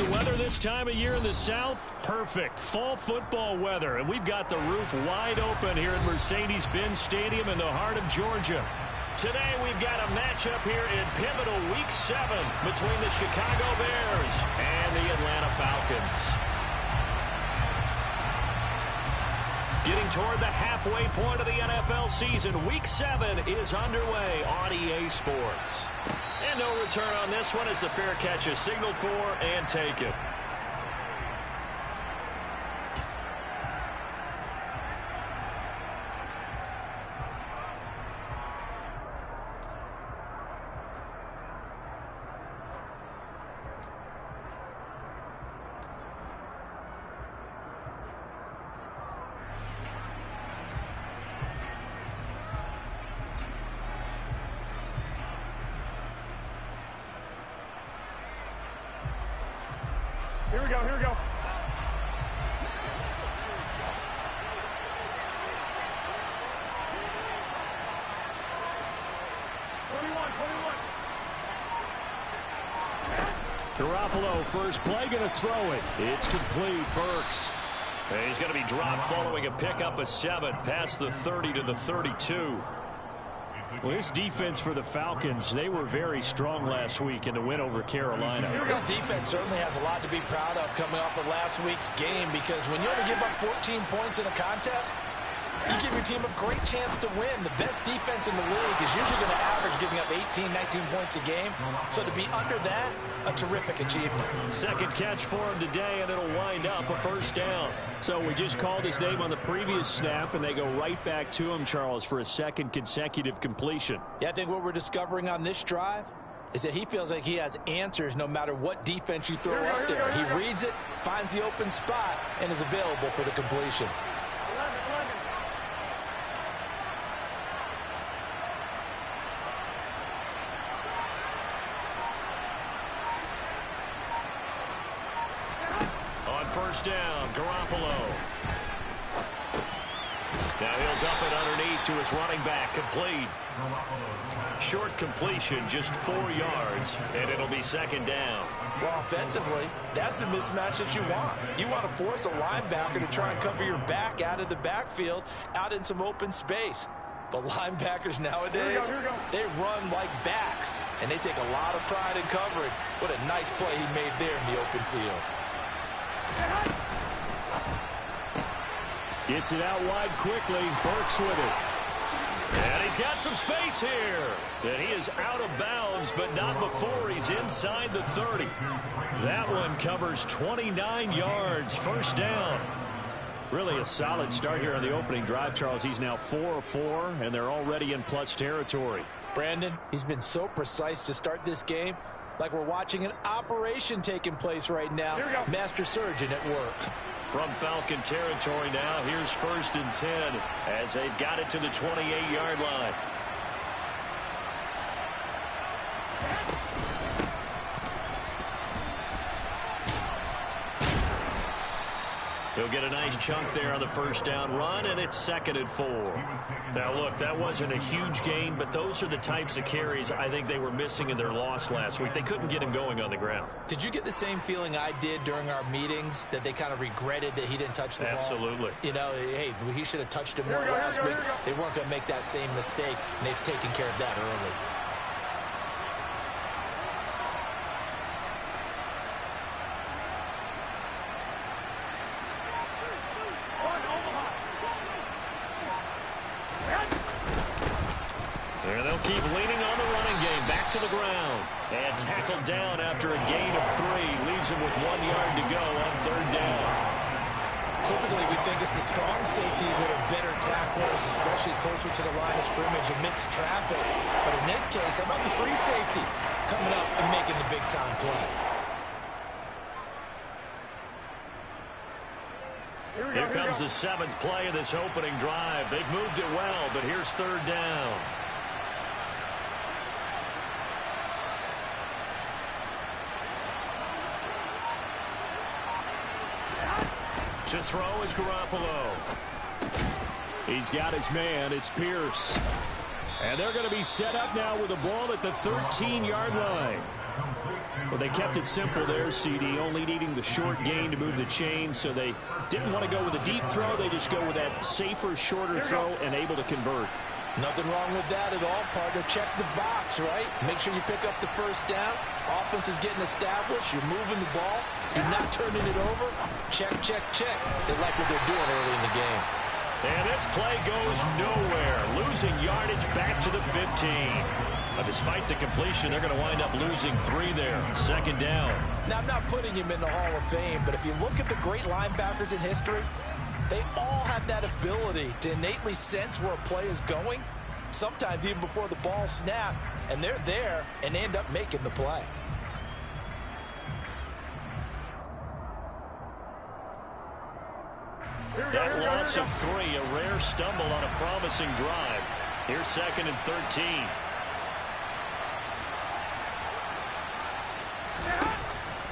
the weather this time of year in the South? Perfect. Fall football weather. And we've got the roof wide open here at Mercedes-Benz Stadium in the heart of Georgia. Today we've got a matchup here in pivotal Week 7 between the Chicago Bears and the Atlanta Falcons. Getting toward the halfway point of the NFL season, Week 7 is underway on EA Sports. And no return on this one as the fair catch is signaled for and taken. Here we go, here we go. 21. Garoppolo, first play, going to throw it. It's complete. Burks. And he's going to be dropped following a pickup of 7 past the 30 to the 32. Well, this defense for the Falcons, they were very strong last week in the win over Carolina. This defense certainly has a lot to be proud of coming off of last week's game, because when you only give up 14 points in a contest, you give your team a great chance to win. The best defense in the league is usually going to average giving up 18, 19 points a game. So to be under that, a terrific achievement. Second catch for him today, and it'll wind up a first down. So we just called his name on the previous snap, and they go right back to him, Charles, for a second consecutive completion. Yeah, I think what we're discovering on this drive is that he feels like he has answers no matter what defense you throw up there. He reads it, finds the open spot, and is available for the completion. First down, Garoppolo. Now he'll dump it underneath to his running back, complete. Short completion, just 4 yards, and it'll be second down. Well, offensively, that's the mismatch that you want. You want to force a linebacker to try and cover your back out of the backfield, out in some open space. But linebackers nowadays, they run like backs, and they take a lot of pride in covering. What a nice play he made there in the open field. Gets it out wide quickly. Burks with it. And he's got some space here. And he is out of bounds, but not before he's inside the 30. That one covers 29 yards. First down. Really a solid start here on the opening drive, Charles. He's now 4 of 4, and they're already in plus territory. Brandon, he's been so precise to start this game. Like we're watching an operation taking place right now. Master surgeon at work. From Falcon territory now, here's 1st and 10 as they've got it to the 28-yard line. He'll get a nice chunk there on the first down run, and it's 2nd and 4. Now, look, that wasn't a huge gain, but those are the types of carries I think they were missing in their loss last week. They couldn't get him going on the ground. Did you get the same feeling I did during our meetings, that they kind of regretted that he didn't touch the ball? Absolutely. You know, hey, he should have touched it more last week. They weren't going to make that same mistake, and they've taken care of that early. Keep leaning on the running game. Back to the ground. And tackled down after a gain of 3. Leaves him with 1 yard to go on 3rd down. Typically, we think it's the strong safeties that are better tacklers, especially closer to the line of scrimmage amidst traffic. But in this case, how about the free safety coming up and making the big-time play? Here comes the 7th play of this opening drive. They've moved it well, but here's 3rd down. To throw is Garoppolo. He's got his man. It's Pierce. And they're going to be set up now with the ball at the 13-yard line. Well, they kept it simple there, CD, only needing the short gain to move the chain, so they didn't want to go with a deep throw. They just go with that safer, shorter throw and able to convert. Nothing wrong with that at all, partner. Check the box, right? Make sure you pick up the first down. Offense is getting established. You're moving the ball. You're not turning it over. Check, check, check. They like what they're doing early in the game. And this play goes nowhere. Losing yardage back to the 15. Despite the completion, they're going to wind up losing 3 there. Second down. Now, I'm not putting him in the Hall of Fame, but if you look at the great linebackers in history, they all have that ability to innately sense where a play is going, sometimes even before the ball snapped, and they're there and end up making the play. That loss of 3, a rare stumble on a promising drive. Here's 2nd and 13.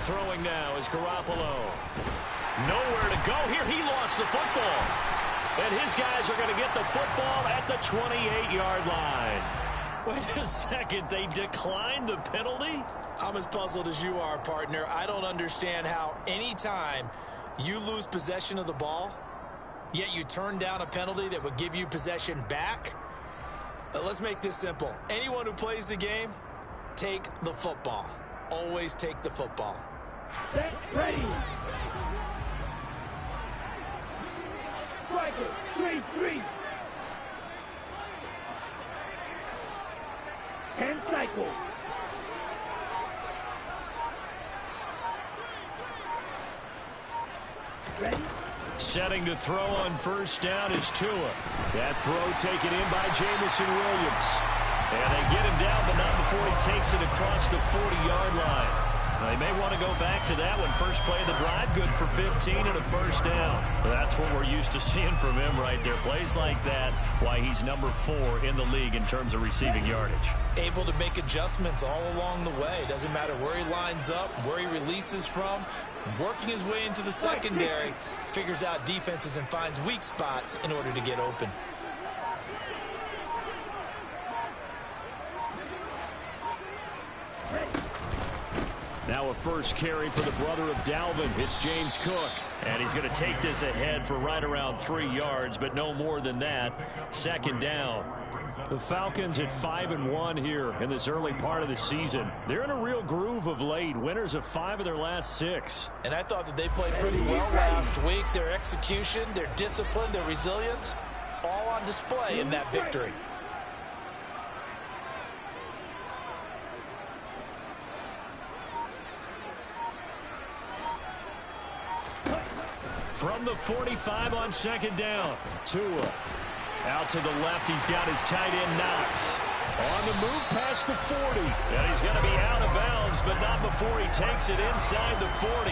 Throwing now is Garoppolo. Nowhere to go here. He lost the football. And his guys are going to get the football at the 28-yard line. Wait a second. They declined the penalty? I'm as puzzled as you are, partner. I don't understand how any time you lose possession of the ball, yet you turn down a penalty that would give you possession back. Let's make this simple. Anyone who plays the game, take the football. Always take the football. Set, ready. Strike it. 3-3. 10 cycles. Ready? Setting to throw on first down is Tua. That throw taken in by Jamison Williams. And they get him down, but not before he takes it across the 40-yard line. They may want to go back to that one. First play of the drive, good for 15 and a first down. That's what we're used to seeing from him right there. Plays like that, why he's number 4 in the league in terms of receiving yardage. Able to make adjustments all along the way. Doesn't matter where he lines up, where he releases from. Working his way into the secondary, figures out defenses and finds weak spots in order to get open. Now a first carry for the brother of Dalvin. It's James Cook. And he's going to take this ahead for right around 3 yards, but no more than that. Second down. The Falcons at 5-1 here in this early part of the season. They're in a real groove of late. Winners of 5 of their last 6. And I thought that they played pretty well last week. Their execution, their discipline, their resilience, all on display in that victory. From the 45 on second down. Tua out to the left. He's got his tight end Knox. On the move past the 40. And he's going to be out of bounds, but not before he takes it inside the 40.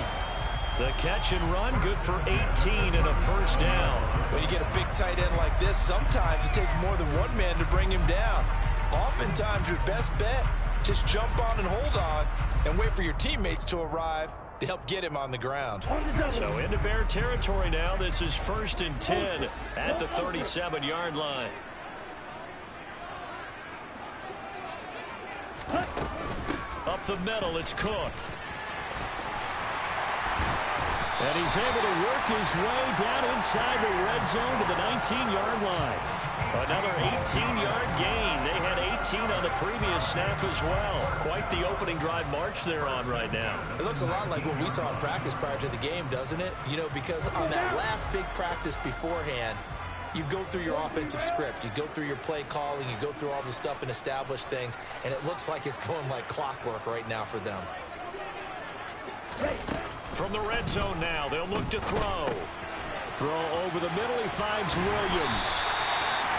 The catch and run, good for 18 and a first down. When you get a big tight end like this, sometimes it takes more than one man to bring him down. Oftentimes, your best bet, just jump on and hold on and wait for your teammates to arrive to help get him on the ground. So into Bear territory now. This is 1st and 10 at the 37-yard line. Up the middle, it's Cook. And he's able to work his way down inside the red zone to the 19-yard line. Another 18-yard gain. They had 18 on the previous snap as well. Quite the opening drive march they're on right now. It looks a lot like what we saw in practice prior to the game, doesn't it? You know, because on that last big practice beforehand, you go through your offensive script. You go through your play calling. You go through all the stuff and establish things. And it looks like it's going like clockwork right now for them. From the red zone now, they'll look to throw. Throw over the middle. He finds Williams.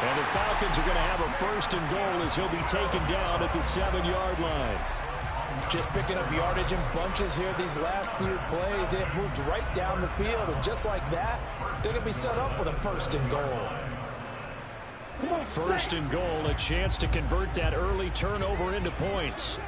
And the Falcons are going to have a 1st and goal as he'll be taken down at the 7-yard line. Just picking up yardage in bunches here these last few plays. They have moved right down the field. And just like that, they're going to be set up with a 1st and goal. 1st and goal, a chance to convert that early turnover into points.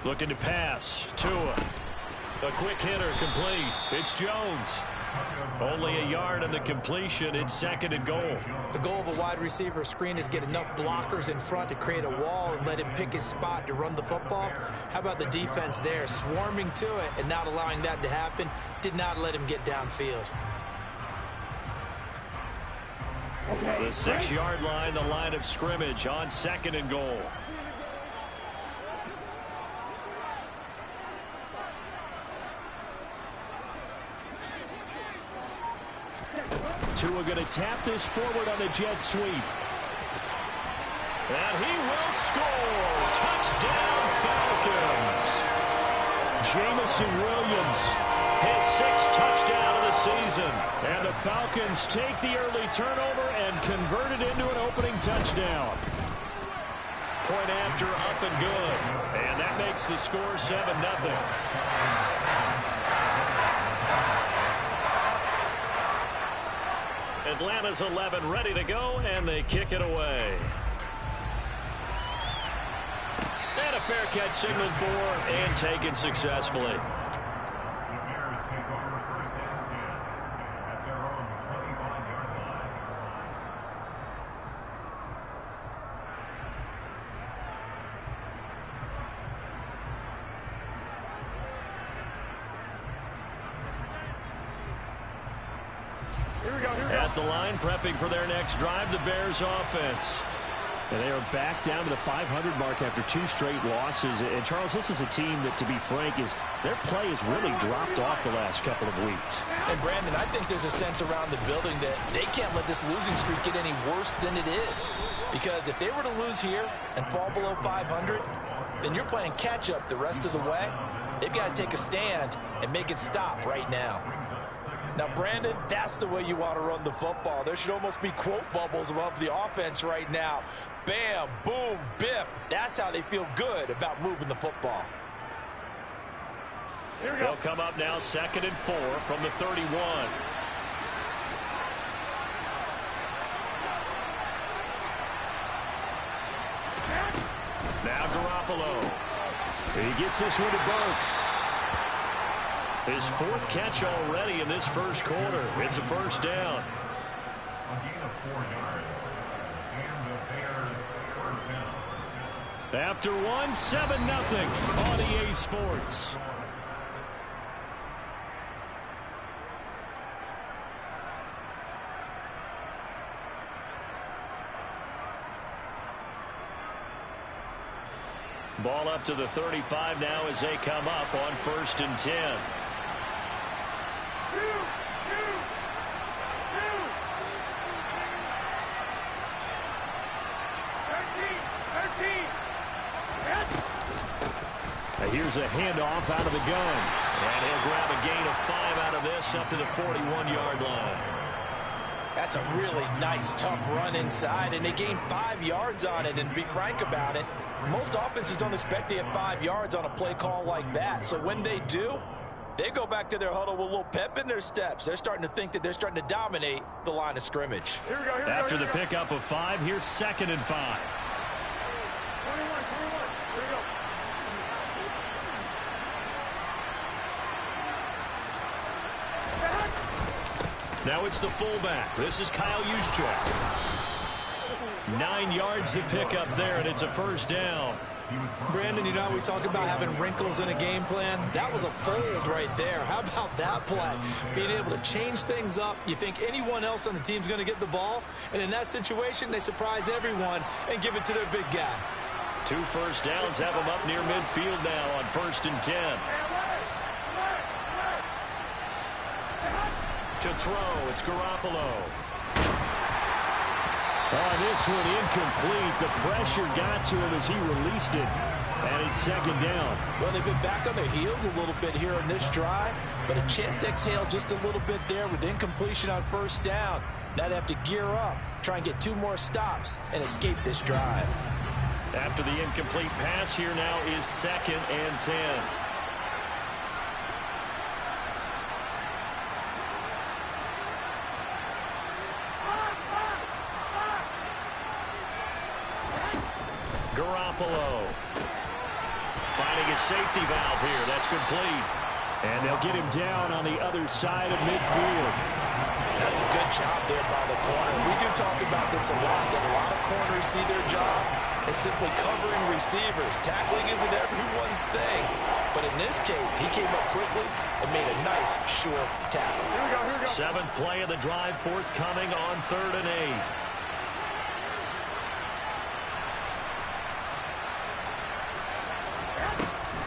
Looking to pass. Tua. A quick hitter complete. It's Jones. Only a yard on the completion. It's 2nd and goal. The goal of a wide receiver screen is get enough blockers in front to create a wall and let him pick his spot to run the football. How about the defense there, swarming to it and not allowing that to happen? Did not let him get downfield. The 6-yard line, the line of scrimmage on 2nd and goal. Tua going to tap this forward on the jet sweep. And he will score. Touchdown, Falcons. Jamison Williams, his 6th touchdown of the season. And the Falcons take the early turnover and convert it into an opening touchdown. Point after, up and good. And that makes the score 7-0. Atlanta's 11 ready to go, and they kick it away. And a fair catch signaled for and taken successfully. At the line, prepping for their next drive, the Bears offense. And they are back down to the 500 mark after 2 straight losses. And, Charles, this is a team that, to be frank, their play has really dropped off the last couple of weeks. And, Brandon, I think there's a sense around the building that they can't let this losing streak get any worse than it is. Because if they were to lose here and fall below 500, then you're playing catch-up the rest of the way. They've got to take a stand and make it stop right now. Now, Brandon, that's the way you want to run the football. There should almost be quote bubbles above the offense right now. Bam, boom, biff. That's how they feel good about moving the football. They'll come up now 2nd and 4 from the 31. Now Garoppolo. He gets this one to Burks. His 4th catch already in this first quarter. It's a first down. A gain of 4 yards. And the Bears first down. After 1, 7-0 on EA Sports. Ball up to the 35 now as they come up on 1st and 10. Here's a handoff out of the gun. And he'll grab a gain of 5 out of this up to the 41-yard line. That's a really nice, tough run inside, and they gained 5 yards on it. And to be frank about it, most offenses don't expect to get 5 yards on a play call like that. So when they do, they go back to their huddle with a little pep in their steps. They're starting to think that they're starting to dominate the line of scrimmage. After the pickup of 5, here's 2nd and 5. Now it's the fullback. This is Kyle Juszczyk. 9 yards to pick up there, and it's a first down. Brandon, you know, we talk about having wrinkles in a game plan. That was a fold right there. How about that play? Being able to change things up. You think anyone else on the team's going to get the ball, and in that situation, they surprise everyone and give it to their big guy. 2 first downs have them up near midfield now on 1st and 10. To throw, it's Garoppolo. Oh, this one incomplete. The pressure got to him as he released it. And it's 2nd down. Well, they've been back on their heels a little bit here on this drive, but a chance to exhale just a little bit there with incompletion on 1st down. Now they have to gear up, try and get 2 more stops, and escape this drive. After the incomplete pass, here now is 2nd and 10. Garoppolo finding his safety valve here. That's complete. And they'll get him down on the other side of midfield. That's a good job there by the corner. We do talk about this a lot, that a lot of corners see their job as simply covering receivers. Tackling isn't everyone's thing. But in this case, he came up quickly and made a nice, short tackle. Here we go. Seventh play of the drive, forthcoming on 3rd and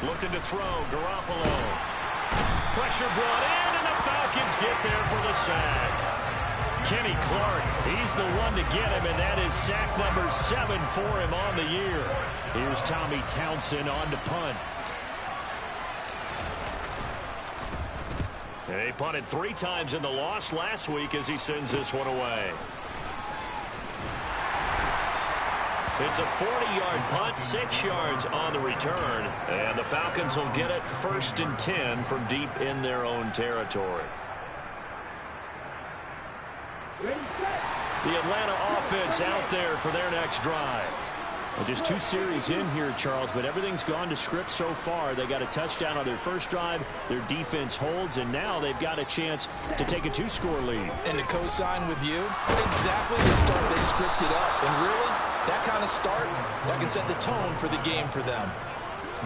8. Looking to throw, Garoppolo. Pressure brought in, and the Falcons get there for the sack. Kenny Clark, he's the one to get him, and that is sack number 7 for him on the year. Here's Tommy Townsend on to punt. And he punted 3 times in the loss last week as he sends this one away. It's a 40-yard punt, 6 yards on the return, and the Falcons will get it 1st and 10 from deep in their own territory. The Atlanta offense out there for their next drive. Well, just 2 series in here, Charles, but everything's gone to script so far. They got a touchdown on their first drive. Their defense holds, and now they've got a chance to take a 2-score lead. And to co-sign with you, exactly the start they scripted up. And really, that kind of start, that can set the tone for the game for them.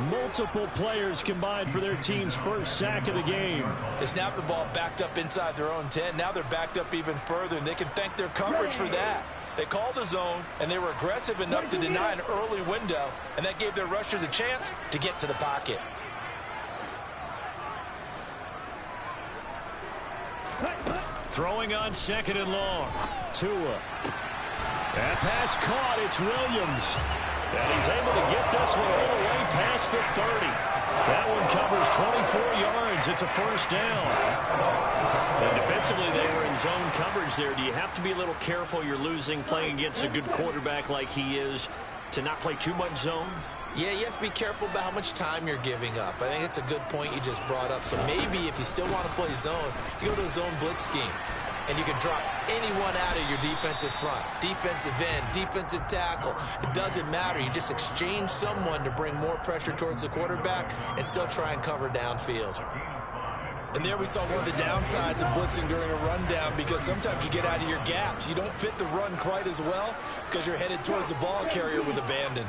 Multiple players combined for their team's first sack of the game. They snapped the ball backed up inside their own 10. Now they're backed up even further, and they can thank their coverage for that. They called the zone, and they were aggressive enough to deny an early window, and that gave their rushers a chance to get to the pocket. Throwing on 2nd and long. Tua. That pass caught. It's Williams. And he's able to get this one all the way past the 30. That one covers 24 yards. It's a 1st down. And defensively, they were in zone coverage there. Do you have to be a little careful? You're losing playing against a good quarterback like he is to not play too much zone? Yeah, you have to be careful about how much time you're giving up. I think it's a good point you just brought up. So maybe if you still want to play zone, you go to a zone blitz scheme. And you can drop anyone out of your defensive front. Defensive end, defensive tackle. It doesn't matter. You just exchange someone to bring more pressure towards the quarterback and still try and cover downfield. And there we saw one of the downsides of blitzing during a rundown, because sometimes you get out of your gaps. You don't fit the run quite as well because you're headed towards the ball carrier with abandon.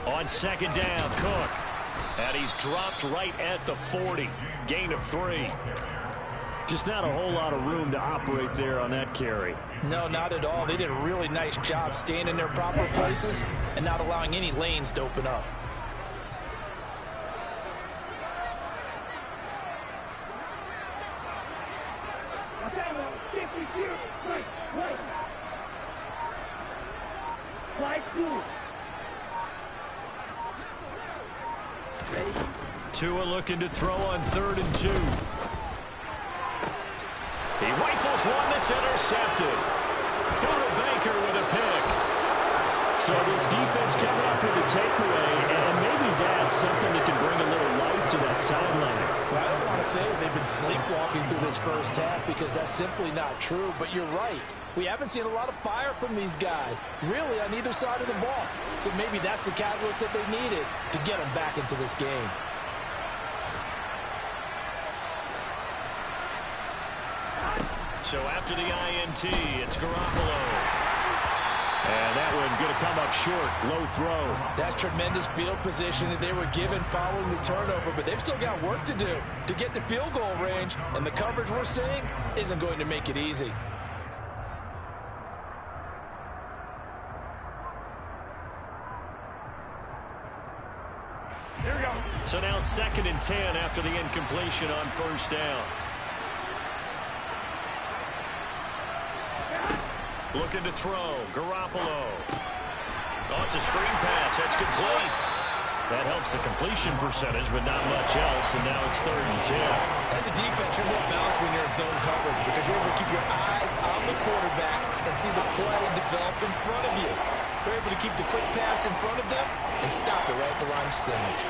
On 2nd down, Cook. And he's dropped right at the 40. Gain of 3. Just not a whole lot of room to operate there on that carry. No, not at all. They did a really nice job staying in their proper places and not allowing any lanes to open up. Tua looking to throw on 3rd and 2. He rifles one that's intercepted. Buda Baker with a pick. So this defense coming up with a takeaway, and maybe that's something that can bring a little life to that sideline. Well, I don't want to say that they've been sleepwalking through this first half, because that's simply not true, but you're right. We haven't seen a lot of fire from these guys, really, on either side of the ball. So maybe that's the catalyst that they needed to get them back into this game. So after the INT, it's Garoppolo. And that one going to come up short. Low throw. That's tremendous field position that they were given following the turnover, but they've still got work to do to get to field goal range, and the coverage we're seeing isn't going to make it easy. Here we go. So now 2nd and 10 after the incompletion on 1st down. Looking to throw. Garoppolo. Oh, it's a screen pass. That's complete. That helps the completion percentage, but not much else. And now it's 3rd and 10. As a defense, you're more balanced when you're in zone coverage, because you're able to keep your eyes on the quarterback and see the play develop in front of you. They're able to keep the quick pass in front of them and stop it right at the line of scrimmage.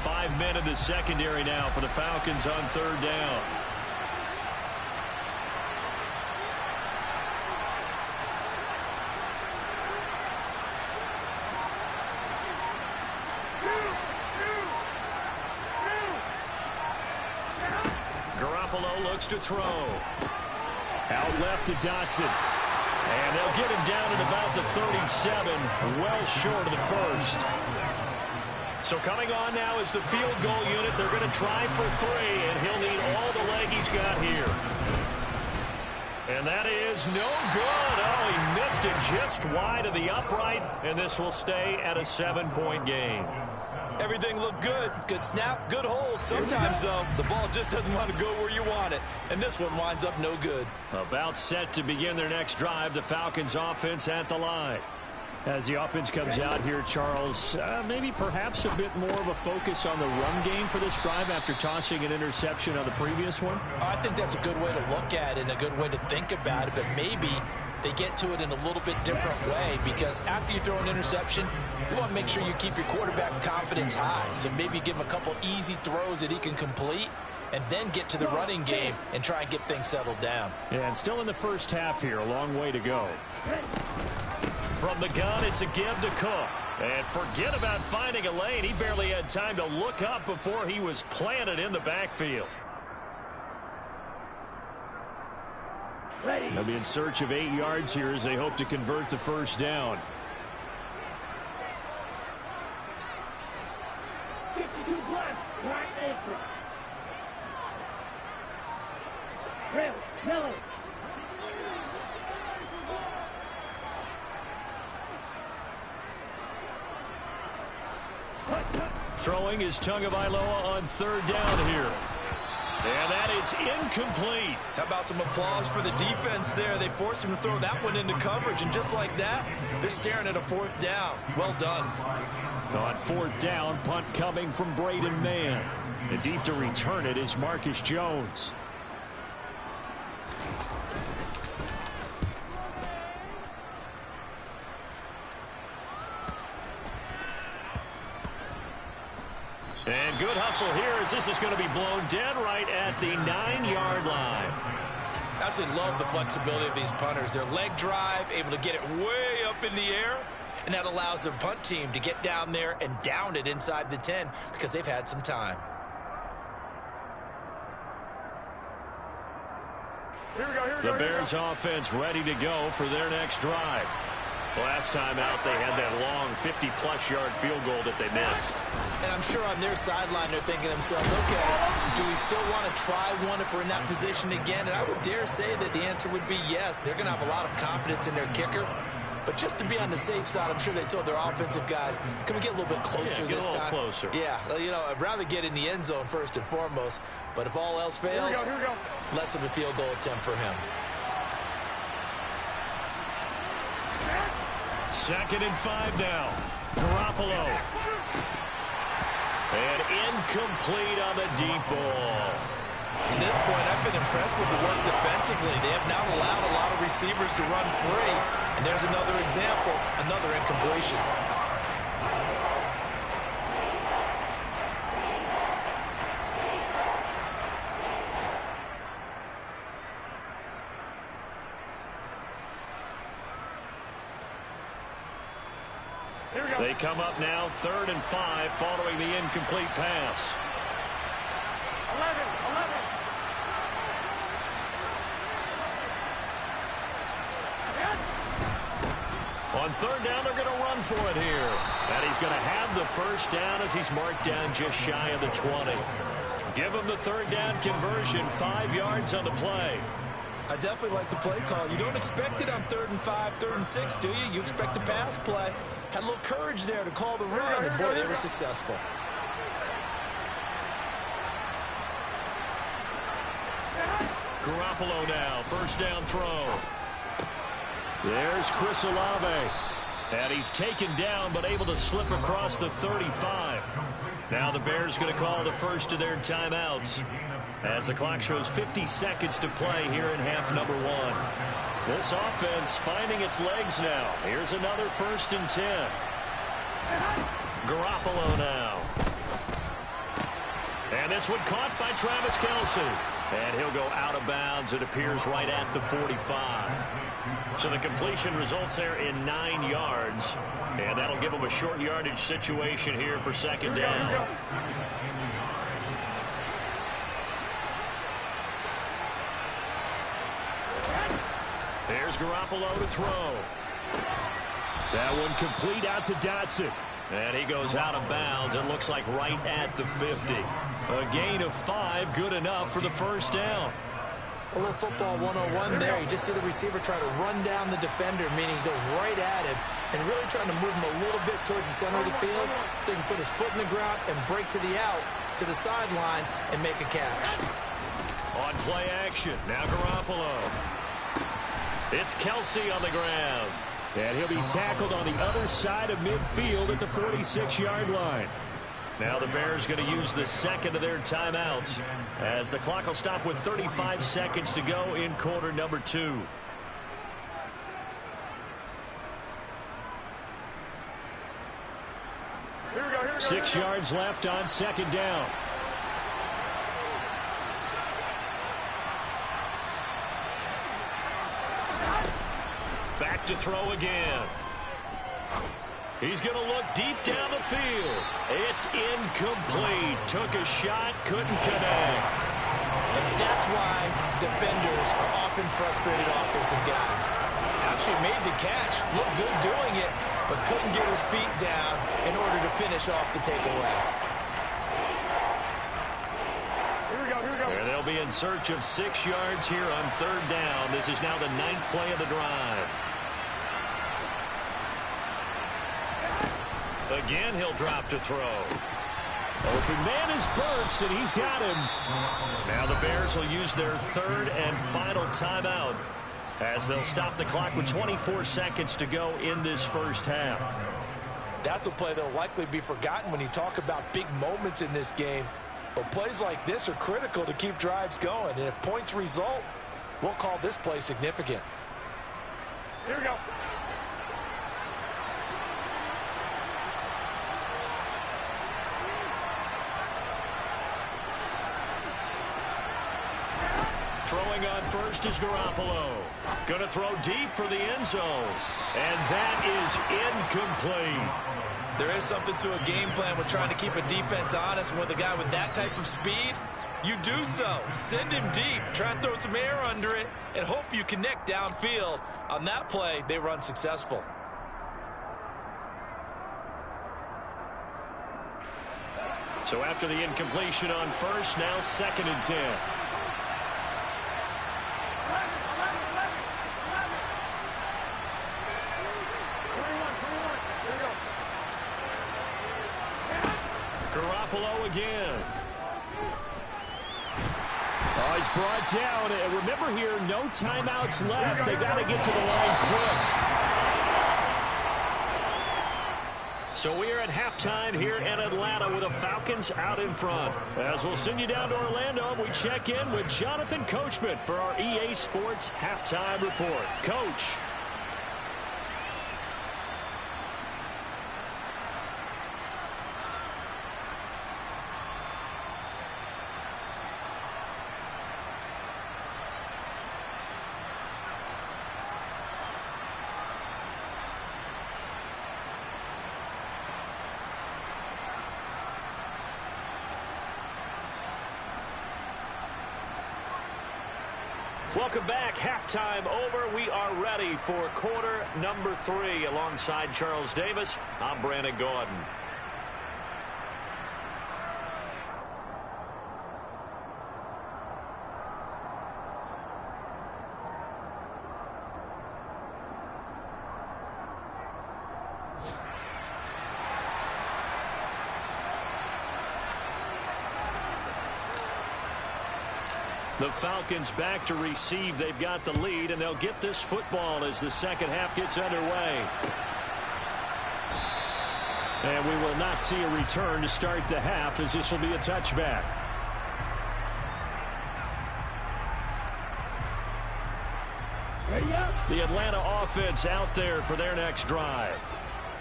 5 men in the secondary now for the Falcons on 3rd down. looks to throw. Out left to Dotson. And they'll get him down at about the 37, well short of the first. So coming on now is the field goal unit. They're going to try for 3, and he'll need all the leg he's got here. And that is no good. Oh, he missed it just wide of the upright, and this will stay at a 7-point game. Everything looked good. Good snap, good hold. Sometimes, though, the ball just doesn't want to go where you want it. And this one winds up no good. About set to begin their next drive, the Falcons offense at the line. As the offense comes out here, Charles, maybe perhaps a bit more of a focus on the run game for this drive after tossing an interception on the previous one? I think that's a good way to look at it and a good way to think about it, but maybe they get to it in a little bit different way, because after you throw an interception, you want to make sure you keep your quarterback's confidence high. So maybe give him a couple easy throws that he can complete, and then get to the running game and try and get things settled down. Yeah, and still in the first half here, a long way to go. From the gun, it's a give to Cook. And forget about finding a lane. He barely had time to look up before he was planted in the backfield. They'll be in search of 8 yards here as they hope to convert the first down. 52 blocks, right exit. Red, yellow. Throwing is Tagovailoa on 3rd down here. And that is incomplete. How about some applause for the defense there? They forced him to throw that one into coverage, and just like that, they're staring at a 4th down. Well done. On 4th down, punt coming from Braden Mann. And deep to return it is Marcus Jones. And good hustle here as this is going to be blown dead right at the 9-yard line. Absolutely love the flexibility of these punters. Their leg drive, able to get it way up in the air, and that allows their punt team to get down there and down it inside the 10 because they've had some time. The Bears offense ready to go for their next drive. Last time out, they had that long 50-plus yard field goal that they missed. And I'm sure on their sideline, they're thinking to themselves, okay, do we still want to try one if we're in that position again? And I would dare say that the answer would be yes. They're going to have a lot of confidence in their kicker. But just to be on the safe side, I'm sure they told their offensive guys, can we get a little bit closer this time? Get a little closer. Yeah, you know, I'd rather get in the end zone first and foremost. But if all else fails, Here we go. less of a field goal attempt for him. 2nd and 5 now. Garoppolo. And incomplete on the deep ball. To this point, I've been impressed with the work defensively. They have not allowed a lot of receivers to run free. And there's another example, another incompletion. They come up now 3rd and 5 following the incomplete pass. 11. On 3rd down, they're going to run for it here. And he's going to have the first down as he's marked down just shy of the 20. Give him the 3rd down conversion, 5 yards on the play. I definitely like the play call. You don't expect it on 3rd and 5, 3rd and 6, do you? You expect a pass play. Had a little courage there to call the run, and boy, they were successful. Garoppolo now, 1st down throw. There's Chris Olave. And he's taken down, but able to slip across the 35. Now the Bears going to call the first of their timeouts as the clock shows 50 seconds to play here in half number 1. This offense finding its legs now. Here's another 1st and 10. Garoppolo now. And this one caught by Travis Kelce. And he'll go out of bounds. It appears right at the 45. So the completion results there in 9 yards. And that'll give them a short yardage situation here for 2nd down. There's Garoppolo to throw. That one complete out to Dotson. And he goes out of bounds. It looks like right at the 50. A gain of 5, good enough for the first down. A little football 101 there. You just see the receiver try to run down the defender, meaning he goes right at him and really trying to move him a little bit towards the center of the field so he can put his foot in the ground and break to the out, to the sideline, and make a catch. On play action, now Garoppolo. It's Kelsey on the ground. And he'll be tackled on the other side of midfield at the 46-yard line. Now the Bears going to use the second of their timeouts as the clock will stop with 35 seconds to go in quarter number 2. Here we go. 6 yards left on second down. Back to throw again. He's going to look deep down the field. It's incomplete. Took a shot, couldn't connect. And that's why defenders are often frustrated offensive guys. Actually made the catch, looked good doing it, but couldn't get his feet down in order to finish off the takeaway. Here we go. And they'll be in search of 6 yards here on third down. This is now the 9th play of the drive. Again, he'll drop to throw. Open man is Burks, and he's got him. Now the Bears will use their third and final timeout as they'll stop the clock with 24 seconds to go in this first half. That's a play that will likely be forgotten when you talk about big moments in this game. But plays like this are critical to keep drives going. And if points result, we'll call this play significant. Here we go. Throwing on first is Garoppolo. Going to throw deep for the end zone. And that is incomplete. There is something to a game plan with trying to keep a defense honest. With a guy with that type of speed, you do so. Send him deep. Try and throw some air under it and hope you connect downfield. On that play, they were unsuccessful. So after the incompletion on first, now 2nd and 10. Garoppolo again. Oh, he's brought down. And remember here, no timeouts left. They got to get to the line quick. So we are at halftime here in Atlanta with the Falcons out in front. As we'll send you down to Orlando, we check in with Jonathan Coachman for our EA Sports Halftime Report. Coach. Welcome back. Halftime over. We are ready for quarter number 3. Alongside Charles Davis, I'm Brandon Gordon. The Falcons back to receive. They've got the lead, and they'll get this football as the second half gets underway. And we will not see a return to start the half, as this will be a touchback. The Atlanta offense out there for their next drive.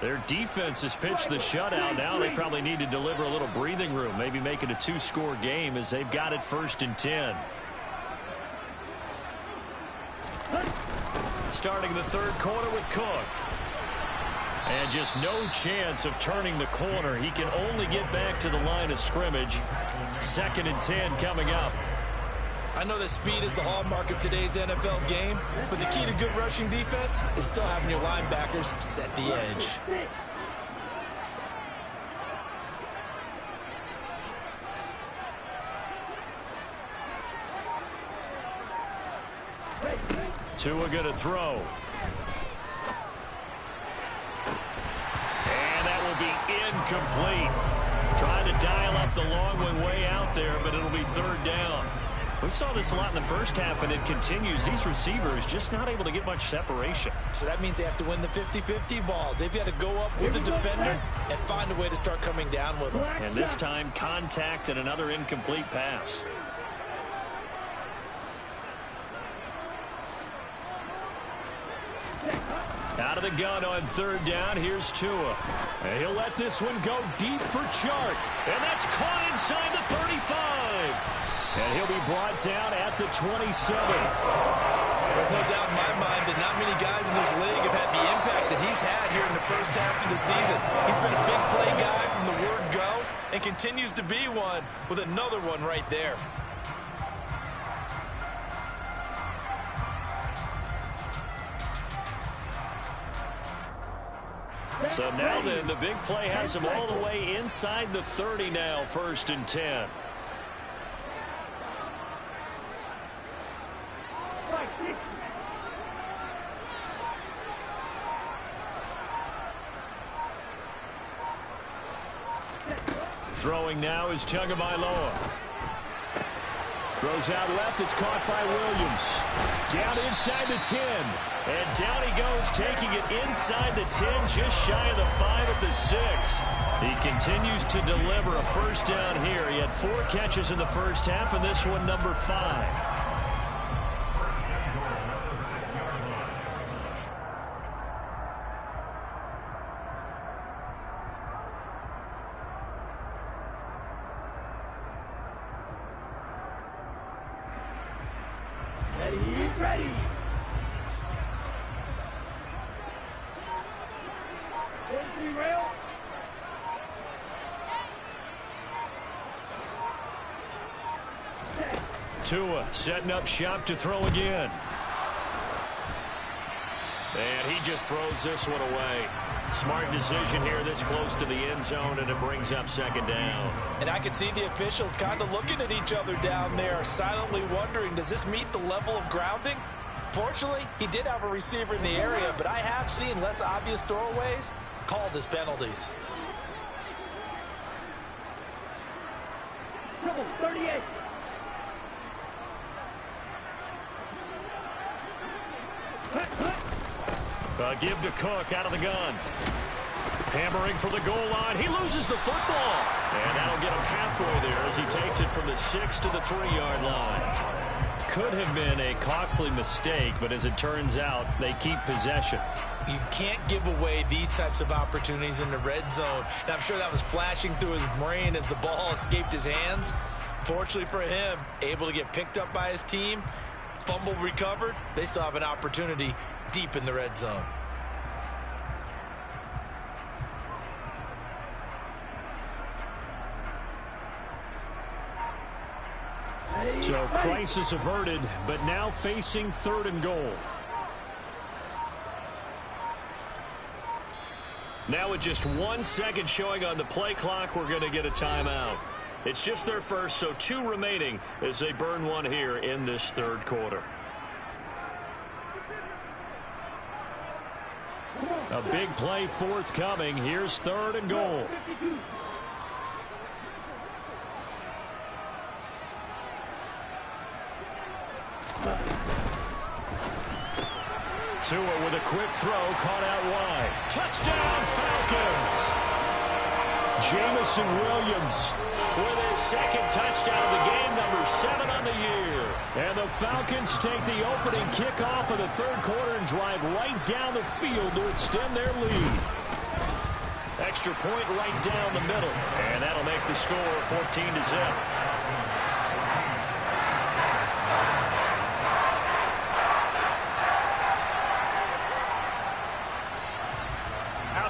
Their defense has pitched the shutout. Now they probably need to deliver a little breathing room, maybe make it a 2-score game as they've got it 1st and 10. Starting the third quarter with Cook. And just no chance of turning the corner. He can only get back to the line of scrimmage. 2nd and 10 coming up. I know that speed is the hallmark of today's NFL game, but the key to good rushing defense is still having your linebackers set the edge. Tua going to throw. And that will be incomplete. Trying to dial up the long one way out there, but it'll be third down. We saw this a lot in the first half, and it continues. These receivers just not able to get much separation. So that means they have to win the 50-50 balls. They've got to go up with the defender and find a way to start coming down with them. And this time, contact and another incomplete pass. Out of the gun on third down. Here's Tua. And he'll let this one go deep for Chark. And that's caught inside the 35. And he'll be brought down at the 27. There's no doubt in my mind that not many guys in this league have had the impact that he's had here in the first half of the season. He's been a big play guy from the word go and continues to be one with another one right there. So now then, the big play has him all the way inside the 30 now, 1st and 10. Throwing now is Tagovailoa. Throws out left. It's caught by Williams. Down inside the 10. And down he goes, taking it inside the 10, just shy of the 5 at the 6. He continues to deliver a first down here. He had 4 catches in the first half, and this one number 5. Ready. Rail. Tua setting up shop to throw again. And he just throws this one away. Smart decision here this close to the end zone, and it brings up 2nd down. And I can see the officials kind of looking at each other down there, silently wondering, does this meet the level of grounding? Fortunately, he did have a receiver in the area, but I have seen less obvious throwaways called as penalties. 38. Give to Cook out of the gun. Hammering for the goal line. He loses the football. And that'll get him halfway there as he takes it from the 6 to the 3-yard line. Could have been a costly mistake, but as it turns out, they keep possession. You can't give away these types of opportunities in the red zone. And I'm sure that was flashing through his brain as the ball escaped his hands. Fortunately for him, able to get picked up by his team, fumble recovered. They still have an opportunity deep in the red zone. So crisis averted, but now facing 3rd and goal. Now with just 1 second showing on the play clock, we're going to get a timeout. It's just their first, so 2 remaining as they burn one here in this 3rd quarter. A big play forthcoming. Here's 3rd and goal. Tua with a quick throw, caught out wide. Touchdown, Falcons! Jamison Williams with his 2nd touchdown of the game, number 7 on the year. And the Falcons take the opening kickoff of the 3rd quarter and drive right down the field to extend their lead. Extra point right down the middle. And that'll make the score 14-0.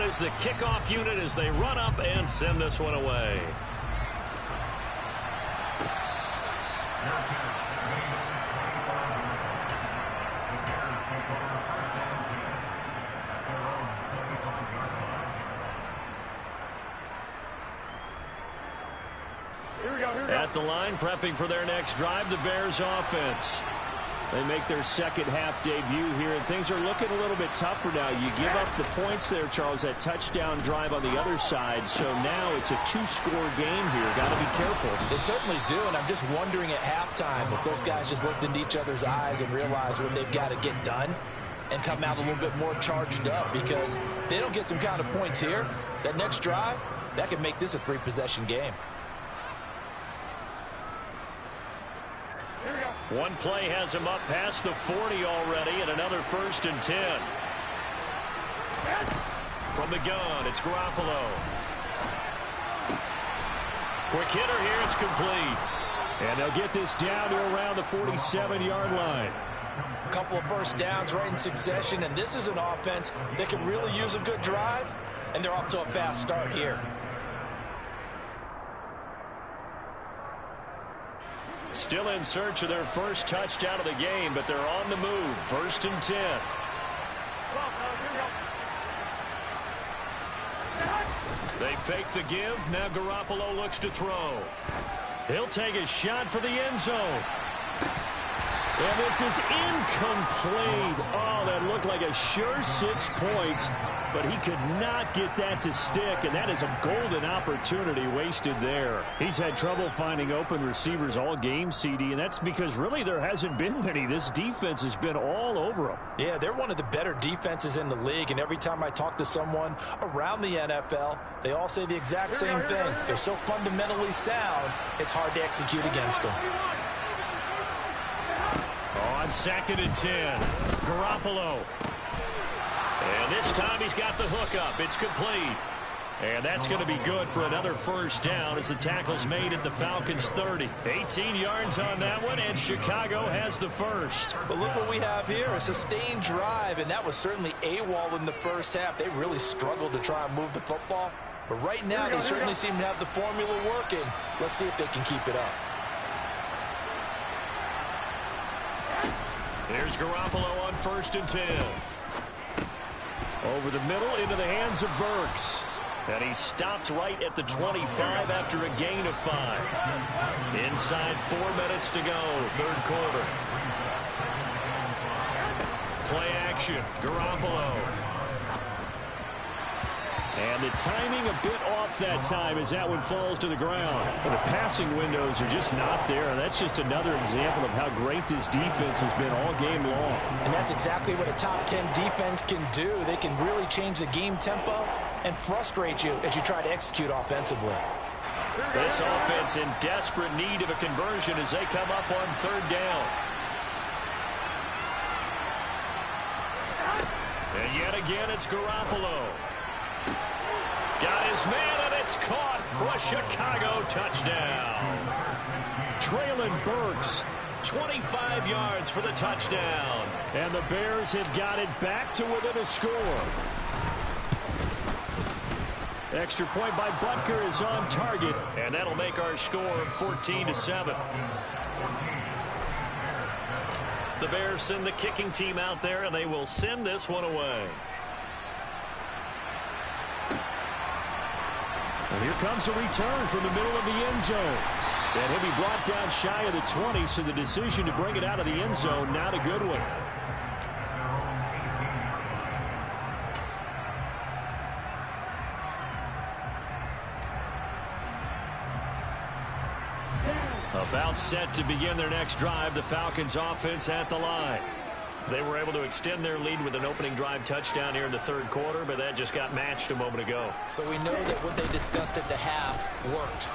Is the kickoff unit as they run up and send this one away. at the line, prepping for their next drive, the Bears offense. They make their second half debut here, and things are looking a little bit tougher now. You give up the points there, Charles, that touchdown drive on the other side. So now it's a two-score game here. Got to be careful. They certainly do, and I'm just wondering at halftime if those guys just looked into each other's eyes and realized what they've got to get done and come out a little bit more charged up, because if they don't get some kind of points here, that next drive, that could make this a three-possession game. One play has him up past the 40 already, and another 1st and 10. From the gun, it's Garoppolo. Quick hitter here, it's complete. And they'll get this down to around the 47-yard line. A couple of first downs right in succession, and this is an offense that could really use a good drive, and they're off to a fast start here. Still in search of their first touchdown of the game, but they're on the move. 1st and 10. They fake the give. Now Garoppolo looks to throw. He'll take a shot for the end zone. And this is incomplete. Oh, that looked like a sure 6 points, but he could not get that to stick, and that is a golden opportunity wasted there. He's had trouble finding open receivers all game, CD, and that's because really there hasn't been many. This defense has been all over him. Yeah, they're one of the better defenses in the league, and every time I talk to someone around the NFL, they all say the exact same thing. They're so fundamentally sound, it's hard to execute against them. On 2nd and 10, Garoppolo. And this time he's got the hook up. It's complete. And that's going to be good for another first down as the tackle's made at the Falcons' 30. 18 yards on that one, and Chicago has the first. But look what we have here, a sustained drive, and that was certainly AWOL in the first half. They really struggled to try and move the football. But right now, they certainly seem to have the formula working. Let's see if they can keep it up. Here's Garoppolo on 1st and 10. Over the middle into the hands of Burks. And he stopped right at the 25 after a gain of 5. Inside 4 minutes to go, 3rd quarter. Play action, Garoppolo. And the timing a bit off that time as that one falls to the ground. And the passing windows are just not there. That's just another example of how great this defense has been all game long. And that's exactly what a top 10 defense can do. They can really change the game tempo and frustrate you as you try to execute offensively. This offense in desperate need of a conversion as they come up on 3rd down. And yet again, it's Garoppolo. Got his man, and it's caught for a Chicago touchdown. Traylon Burks, 25 yards for the touchdown. And the Bears have got it back to within a score. Extra point by Butker is on target, and that'll make our score 14-7. The Bears send the kicking team out there, and they will send this one away. And here comes a return from the middle of the end zone. And he'll be brought down shy of the 20, so the decision to bring it out of the end zone, not a good one. About set to begin their next drive, the Falcons offense at the line. They were able to extend their lead with an opening drive touchdown here in the 3rd quarter, but that just got matched a moment ago. So we know that what they discussed at the half worked.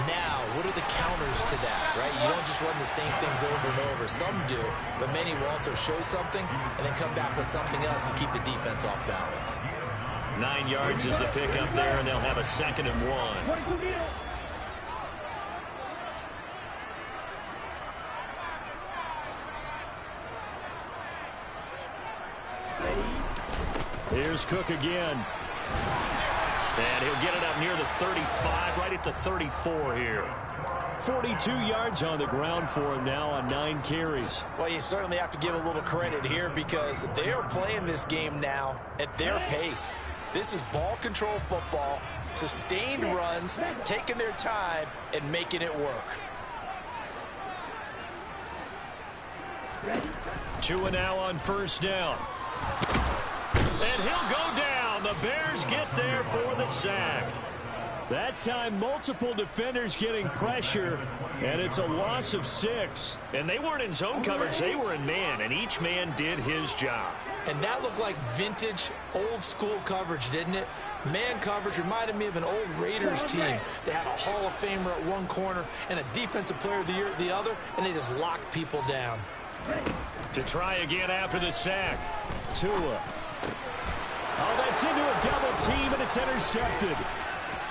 Now, what are the counters to that, right? You don't just run the same things over and over. Some do, but many will also show something and then come back with something else to keep the defense off balance. 9 yards is the pickup there, and they'll have a 2nd and 1. Here's Cook again. And he'll get it up near the 35, right at the 34 here. 42 yards on the ground for him now on 9 carries. Well, you certainly have to give a little credit here because they are playing this game now at their pace. This is ball control football, sustained runs, taking their time, and making it work. Tua now on first down. And he'll go down. The Bears get there for the sack. That time, multiple defenders getting pressure, and it's a loss of 6. And they weren't in zone coverage. They were in man, and each man did his job. And that looked like vintage, old-school coverage, didn't it? Man coverage reminded me of an old Raiders team. They had a Hall of Famer at one corner and a Defensive Player of the Year at the other, and they just locked people down. To try again after the sack. Tua. Oh, that's into a double team, and it's intercepted.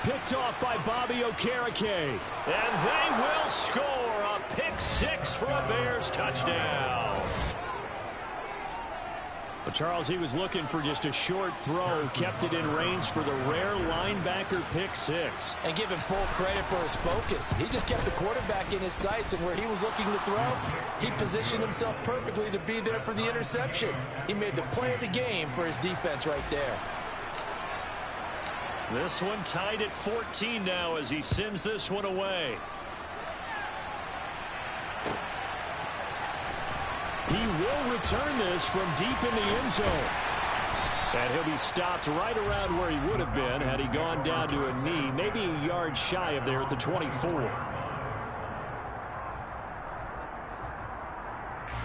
Picked off by Bobby Okereke. And they will score a pick 6 for a Bears touchdown. Well, Charles, he was looking for just a short throw, kept it in range for the rare linebacker pick 6. And give him full credit for his focus. He just kept the quarterback in his sights, and where he was looking to throw, he positioned himself perfectly to be there for the interception. He made the play of the game for his defense right there. This one tied at 14 now as he sends this one away. He will return this from deep in the end zone. And he'll be stopped right around where he would have been had he gone down to a knee, maybe a yard shy of there at the 24.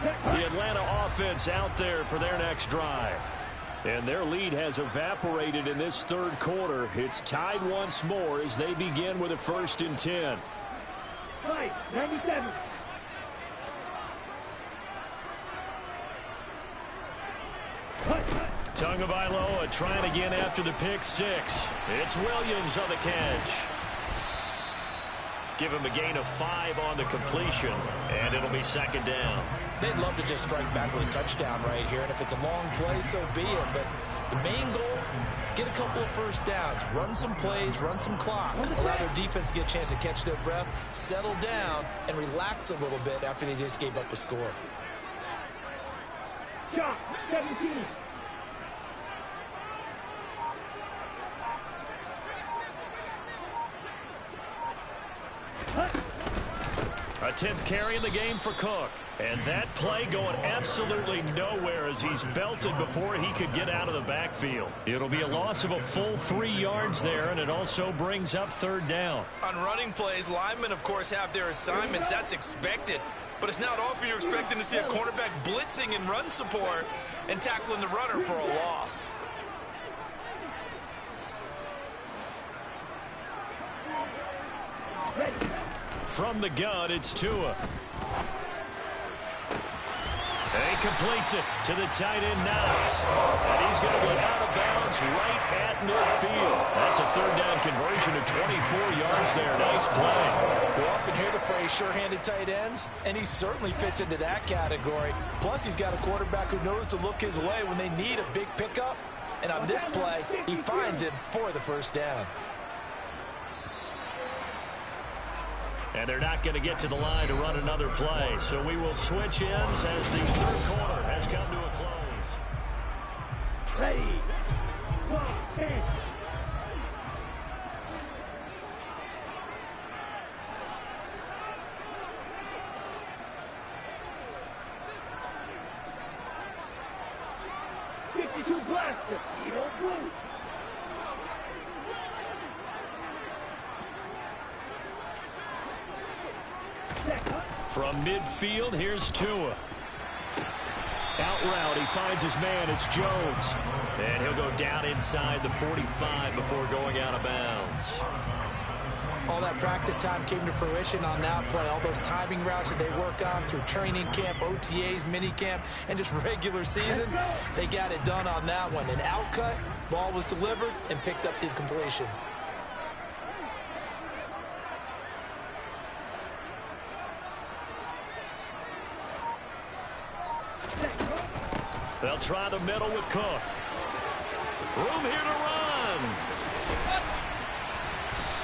The Atlanta offense out there for their next drive. And their lead has evaporated in this third quarter. It's tied once more as they begin with a 1st and 10. 97. Tagovailoa trying again after the pick 6. It's Williams on the catch. Give him a gain of 5 on the completion, and it'll be 2nd down. They'd love to just strike back with a touchdown right here, and if it's a long play, so be it. But the main goal, get a couple of first downs, run some plays, run some clock, allow their defense to get a chance to catch their breath, settle down, and relax a little bit after they just gave up a score. Shot, 17. A 10th carry in the game for Cook. And that play going absolutely nowhere as he's belted before he could get out of the backfield. It'll be a loss of a full 3 yards there, and it also brings up 3rd down. On running plays, linemen, of course, have their assignments. That's expected. But it's not often you're expecting to see a cornerback blitzing in run support and tackling the runner for a loss. From the gun, it's Tua. And he completes it to the tight end, Knox. And he's going to get out of bounds right at midfield. That's a 3rd down conversion of 24 yards there. Nice play. You often hear the phrase sure-handed tight ends, and he certainly fits into that category. Plus, he's got a quarterback who knows to look his way when they need a big pickup. And on this play, he finds it for the 1st down. And they're not going to get to the line to run another play. So we will switch ends as the 3rd quarter has come to a close. Ready. 1, 10. Blaster. You don't blue. From midfield, here's Tua. Out route, he finds his man. It's Jones. And he'll go down inside the 45 before going out of bounds. All that practice time came to fruition on that play. All those timing routes that they work on through training camp, OTAs, minicamp, and just regular season, they got it done on that one. An outcut, ball was delivered, and picked up the completion. They'll try the middle with Cook. Room here to run.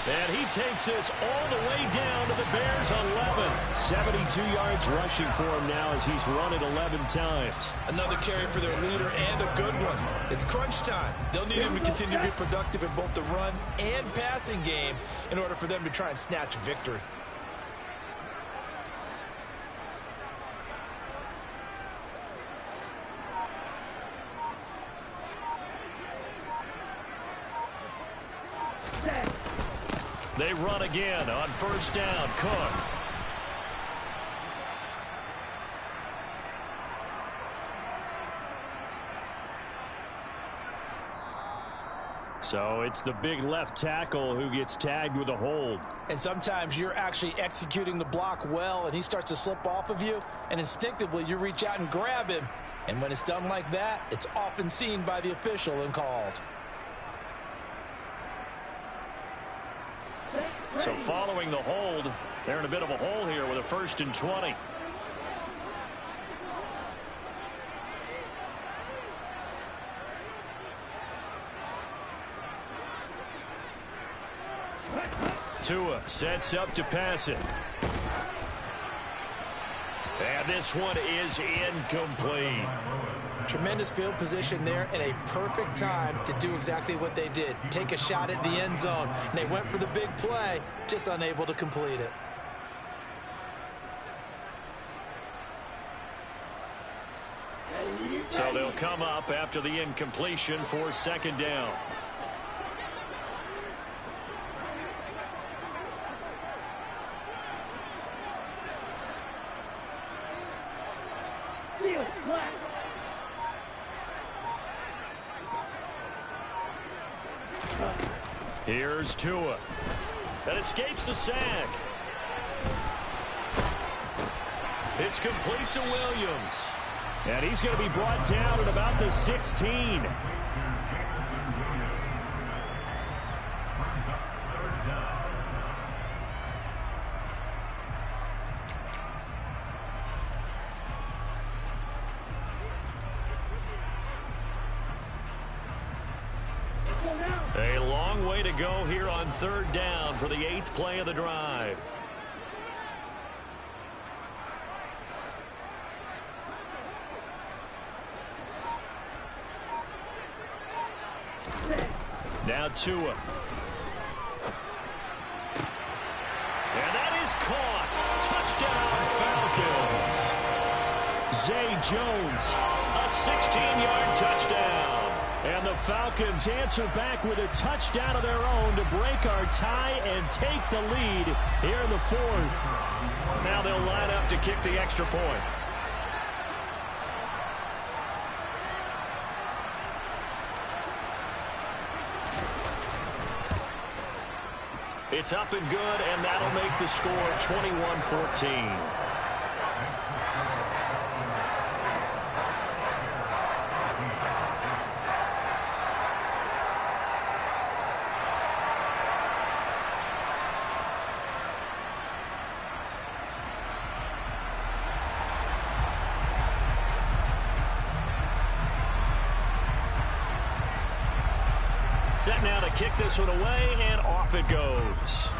And he takes this all the way down to the Bears' 11. 72 yards rushing for him now as he's run it 11 times. Another carry for their leader and a good one. It's crunch time. They'll need him to continue to be productive in both the run and passing game in order for them to try and snatch a victory. They run again on first down. Cook. So it's the big left tackle who gets tagged with a hold. And sometimes you're actually executing the block well, and he starts to slip off of you, and instinctively you reach out and grab him. And when it's done like that, it's often seen by the official and called. So following the hold, they're in a bit of a hole here with a 1st and 20. Tua sets up to pass it. And this one is incomplete. Tremendous field position there and a perfect time to do exactly what they did. Take a shot at the end zone. And they went for the big play, just unable to complete it. So they'll come up after the incompletion for 2nd down. Here's Tua. That escapes the sack. It's complete to Williams. And he's going to be brought down at about the 16. A long way to go here on 3rd down for the 8th play of the drive. Now Tua. And that is caught. Touchdown, Falcons. Zay Jones, a 16-yard touchdown. And the Falcons answer back with a touchdown of their own to break our tie and take the lead here in the 4th. Now they'll line up to kick the extra point. It's up and good, and that'll make the score 21-14. Set now to kick this one away, and off it goes.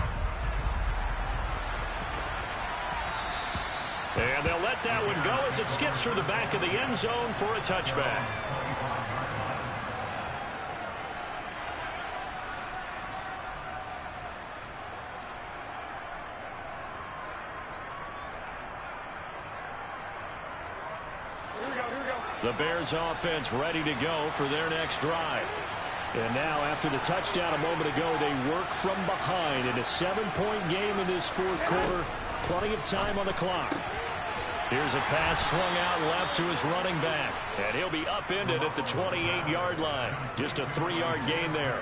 And they'll let that one go as it skips through the back of the end zone for a touchback. The Bears offense ready to go for their next drive. And now, after the touchdown a moment ago, they work from behind in a 7-point game in this 4th quarter. Plenty of time on the clock. Here's a pass swung out left to his running back. And he'll be upended at the 28-yard line. Just a 3-yard gain there.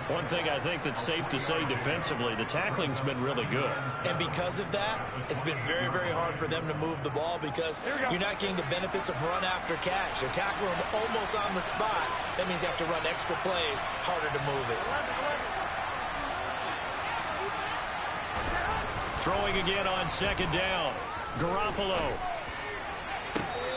One thing I think that's safe to say defensively, the tackling's been really good. And because of that, it's been very, very hard for them to move the ball because you're not getting the benefits of run after catch. They're tackling them almost on the spot. That means you have to run extra plays, harder to move it. Throwing again on 2nd down. Garoppolo.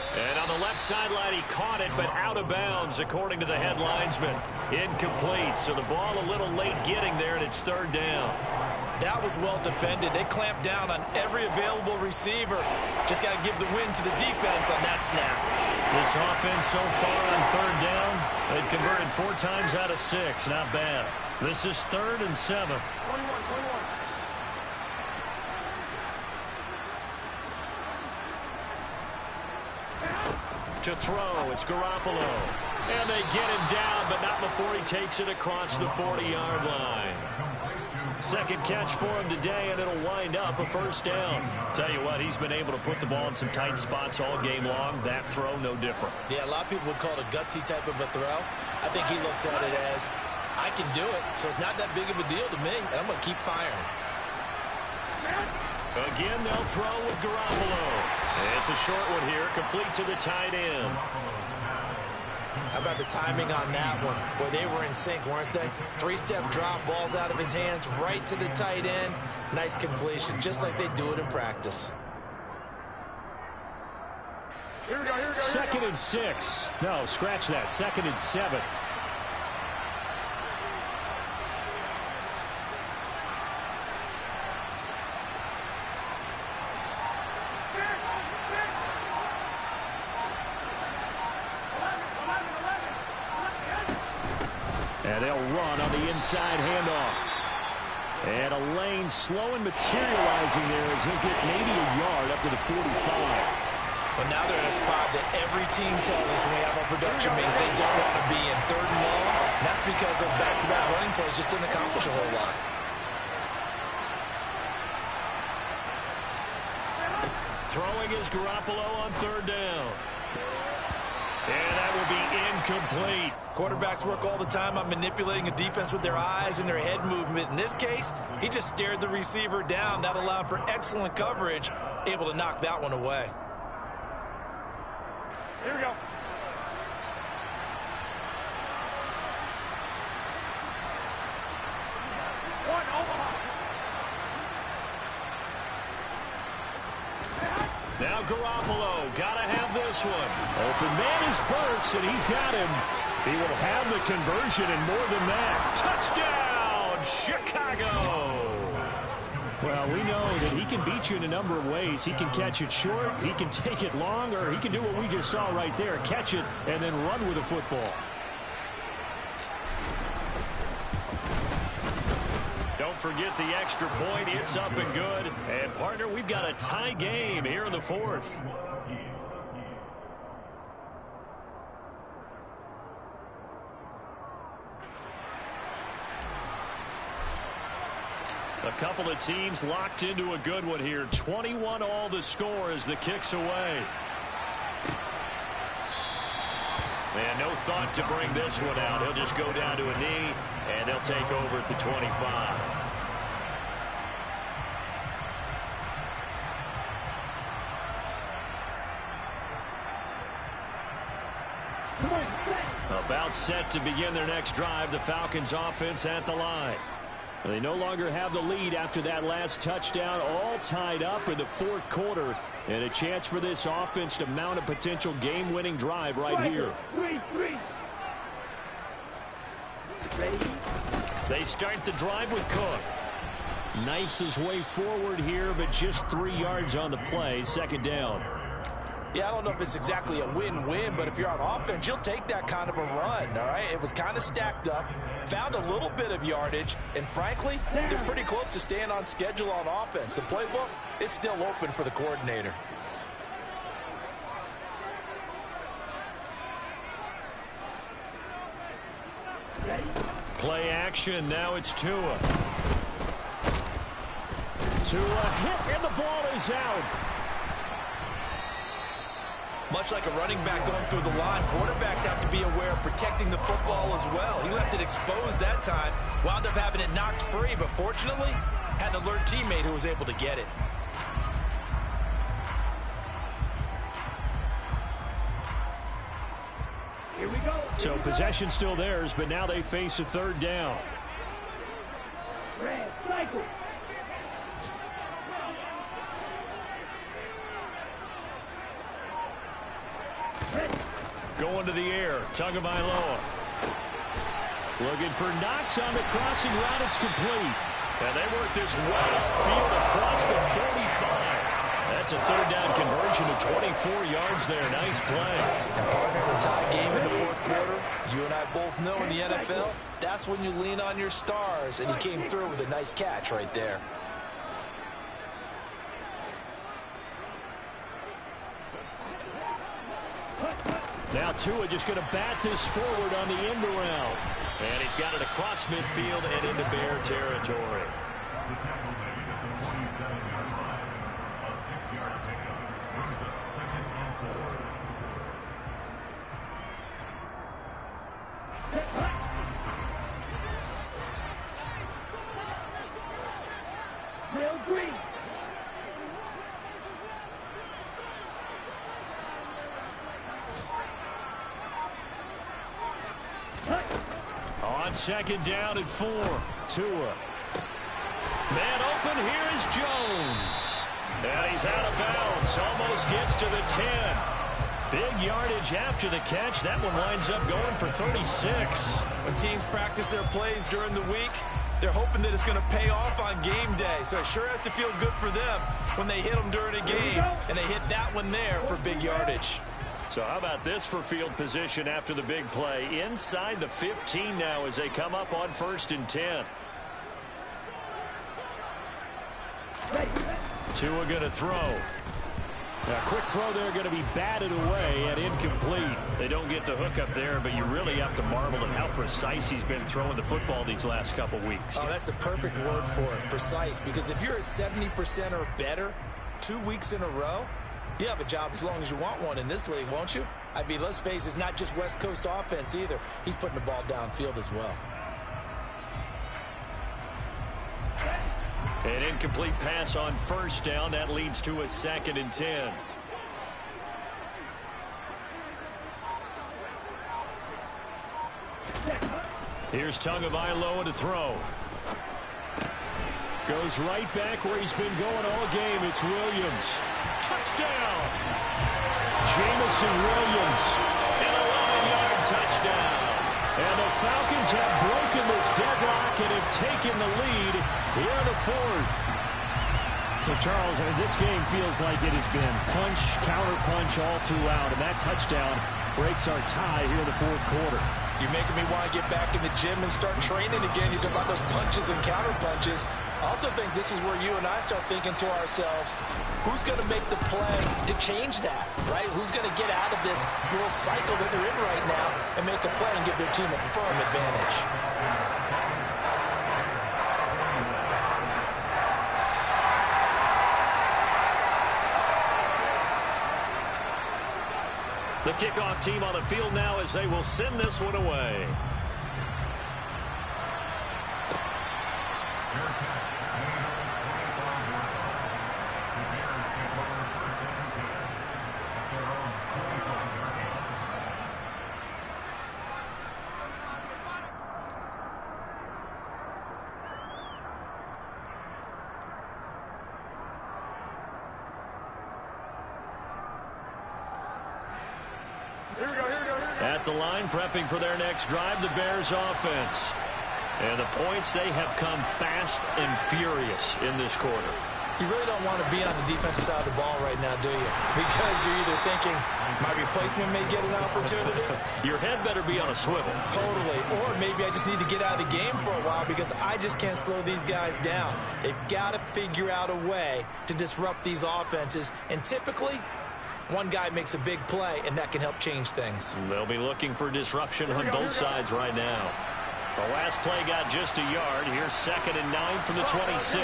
And on the left sideline, he caught it, but out of bounds, according to the head linesman. Incomplete, so the ball a little late getting there, and it's 3rd down. That was well defended. They clamped down on every available receiver. Just got to give the win to the defense on that snap. This offense so far on 3rd down, they've converted 4 times out of 6. Not bad. This is 3rd and 7. 21. To throw, it's Garoppolo. And they get him down, but not before he takes it across the 40-yard line. Second catch for him today, and it'll wind up a first down. Tell you what, he's been able to put the ball in some tight spots all game long. That throw, no different. Yeah, a lot of people would call it a gutsy type of a throw. I think he looks at it as, I can do it, so it's not that big of a deal to me, and I'm going to keep firing. Again, they'll throw with Garoppolo. It's a short one here, complete to the tight end. How about the timing on that one? Boy, they were in sync, weren't they? Three-step drop, balls out of his hands, right to the tight end. Nice completion, just like they do it in practice. Here we go. 2nd and 6. No, scratch that. 2nd and 7. And they'll run on the inside handoff. And a lane slow and materializing there as he'll get maybe a yard up to the 45. But now they're in a spot that every team tells us when we have our production means they don't want to be in 3rd and long. And that's because those back-to-back running plays just didn't accomplish a whole lot. Throwing is Garoppolo on 3rd down. And that will be incomplete. Quarterbacks work all the time on manipulating a defense with their eyes and their head movement. In this case, he just stared the receiver down. That allowed for excellent coverage, able to knock that one away. Here we go. One, Omaha. Now Garoppolo, gotta have this one. Open man is Burks, and he's got him. He will have the conversion and more than that. Touchdown, Chicago! Well, we know that he can beat you in a number of ways. He can catch it short, he can take it long, or he can do what we just saw right there, catch it and then run with the football. Don't forget the extra point. It's up and good. And, partner, we've got a tie game here in the 4th. A couple of teams locked into a good one here. 21 all the score as the kick's away. And no thought to bring this one out. He'll just go down to a knee, and they'll take over at the 25. About set to begin their next drive. The Falcons offense at the line. They no longer have the lead after that last touchdown, all tied up in the 4th quarter. And a chance for this offense to mount a potential game-winning drive right here. They start the drive with Cook. Knifes his way forward here, but just 3 yards on the play. 2nd down. Yeah, I don't know if it's exactly a win-win, but if you're on offense, you'll take that kind of a run, all right? It was kind of stacked up, found a little bit of yardage, and frankly, they're pretty close to staying on schedule on offense. The playbook is still open for the coordinator. Play action, now it's Tua. Tua hit, and the ball is out. Much like a running back going through the line, quarterbacks have to be aware of protecting the football as well. He left it exposed that time, wound up having it knocked free, but fortunately, had an alert teammate who was able to get it. Here we go. So possession still theirs, but now they face a 3rd down. Red cycle. Going to the air, Tagovailoa. Looking for Knox on the crossing route. It's complete. And they work this way upfield across the 45. That's a 3rd down conversion to 24 yards there. Nice play. And partner, the tie game in the 4th quarter, you and I both know in the NFL, that's when you lean on your stars, and he came through with a nice catch right there. Cut. Now Tua just going to bat this forward on the end around. And he's got it across midfield and into Bear territory. The tackle made at the 27-yard line. A 6-yard pickup brings up 2nd and 4. Real green. On 2nd down and 4. Tua. Man open, here is Jones. And he's out of bounds. Almost gets to the 10. Big yardage after the catch. That one winds up going for 36. When teams practice their plays during the week, they're hoping that it's going to pay off on game day. So it sure has to feel good for them when they hit them during a game. And they hit that one there for big yardage. So how about this for field position after the big play? Inside the 15 now as they come up on 1st and 10. Tua going to throw. Now, quick throw there going to be batted away and incomplete. They don't get the hook up there, but you really have to marvel at how precise he's been throwing the football these last couple weeks. Oh, that's a perfect word for it, precise. Because if you're at 70% or better 2 weeks in a row, you have a job as long as you want one in this league, won't you? I mean, let's face it, it's not just West Coast offense either. He's putting the ball downfield as well. An incomplete pass on 1st down. That leads to a 2nd and 10. Here's Tagovailoa to throw. Goes right back where he's been going all game. It's Williams. Touchdown! Jamison Williams. An 11-yard touchdown. And the Falcons have broken this deadlock and have taken the lead here in the 4th. So, Charles, this game feels like it has been punch, counter-punch all throughout, and that touchdown breaks our tie here in the 4th quarter. You're making me want to get back in the gym and start training again. You talk about those punches and counter-punches. I also think this is where you and I start thinking to ourselves, who's going to make the play to change that, right? Who's going to get out of this little cycle that they're in right now and make a play and give their team a firm advantage? The kickoff team on the field now as they will send this one away. At the line, prepping for their next drive, the Bears offense. And the points, they have come fast and furious in this quarter. You really don't want to be on the defensive side of the ball right now, do you? Because you're either thinking, my replacement may get an opportunity. Your head better be on a swivel. Totally. Or maybe I just need to get out of the game for a while because I just can't slow these guys down. They've got to figure out a way to disrupt these offenses. And typically, one guy makes a big play, and that can help change things. They'll be looking for disruption on both sides right now. The last play got just a yard. Here's 2nd and 9 from the 26.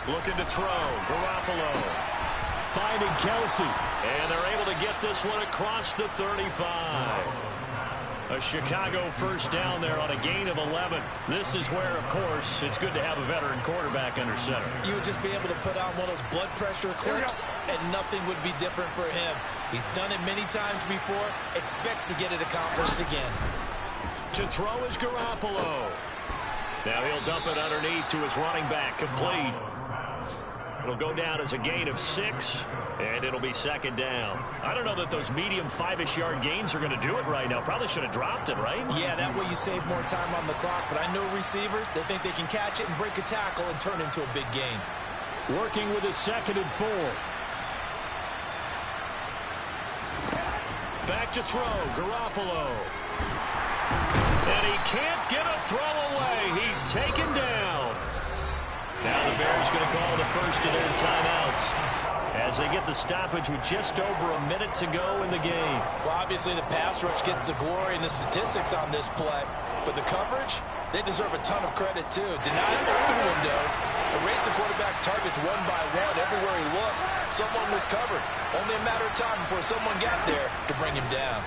Looking to throw. Garoppolo. Finding Kelsey. And they're able to get this one across the 35. A Chicago 1st down there on a gain of 11. This is where, of course, it's good to have a veteran quarterback under center. You would just be able to put on one of those blood pressure clips, and nothing would be different for him. He's done it many times before, expects to get it accomplished again. To throw is Garoppolo. Now he'll dump it underneath to his running back, complete. It'll go down as a gain of 6, and it'll be 2nd down. I don't know that those medium 5-ish yard gains are going to do it right now. Probably should have dropped it, right? Yeah, that way you save more time on the clock. But I know receivers, they think they can catch it and break a tackle and turn into a big gain. Working with his 2nd and 4. Back to throw, Garoppolo. And he can't get a throw away. He's taken down. Now the Bears going to call the first of their timeouts as they get the stoppage with just over a minute to go in the game. Well, obviously the pass rush gets the glory and the statistics on this play, but the coverage, they deserve a ton of credit too. Denied open windows, erased the quarterback's targets one by one. Everywhere he looked, someone was covered. Only a matter of time before someone got there to bring him down.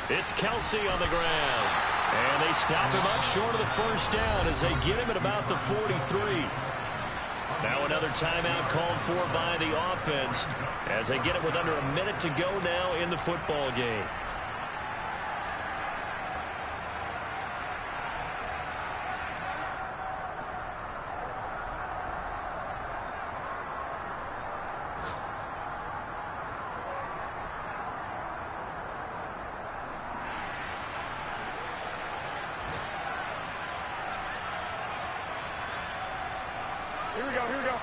It's Kelsey on the ground. And they stop him up short of the first down as they get him at about the 43. Now another timeout called for by the offense as they get it with under a minute to go now in the football game. Here we go, here we go.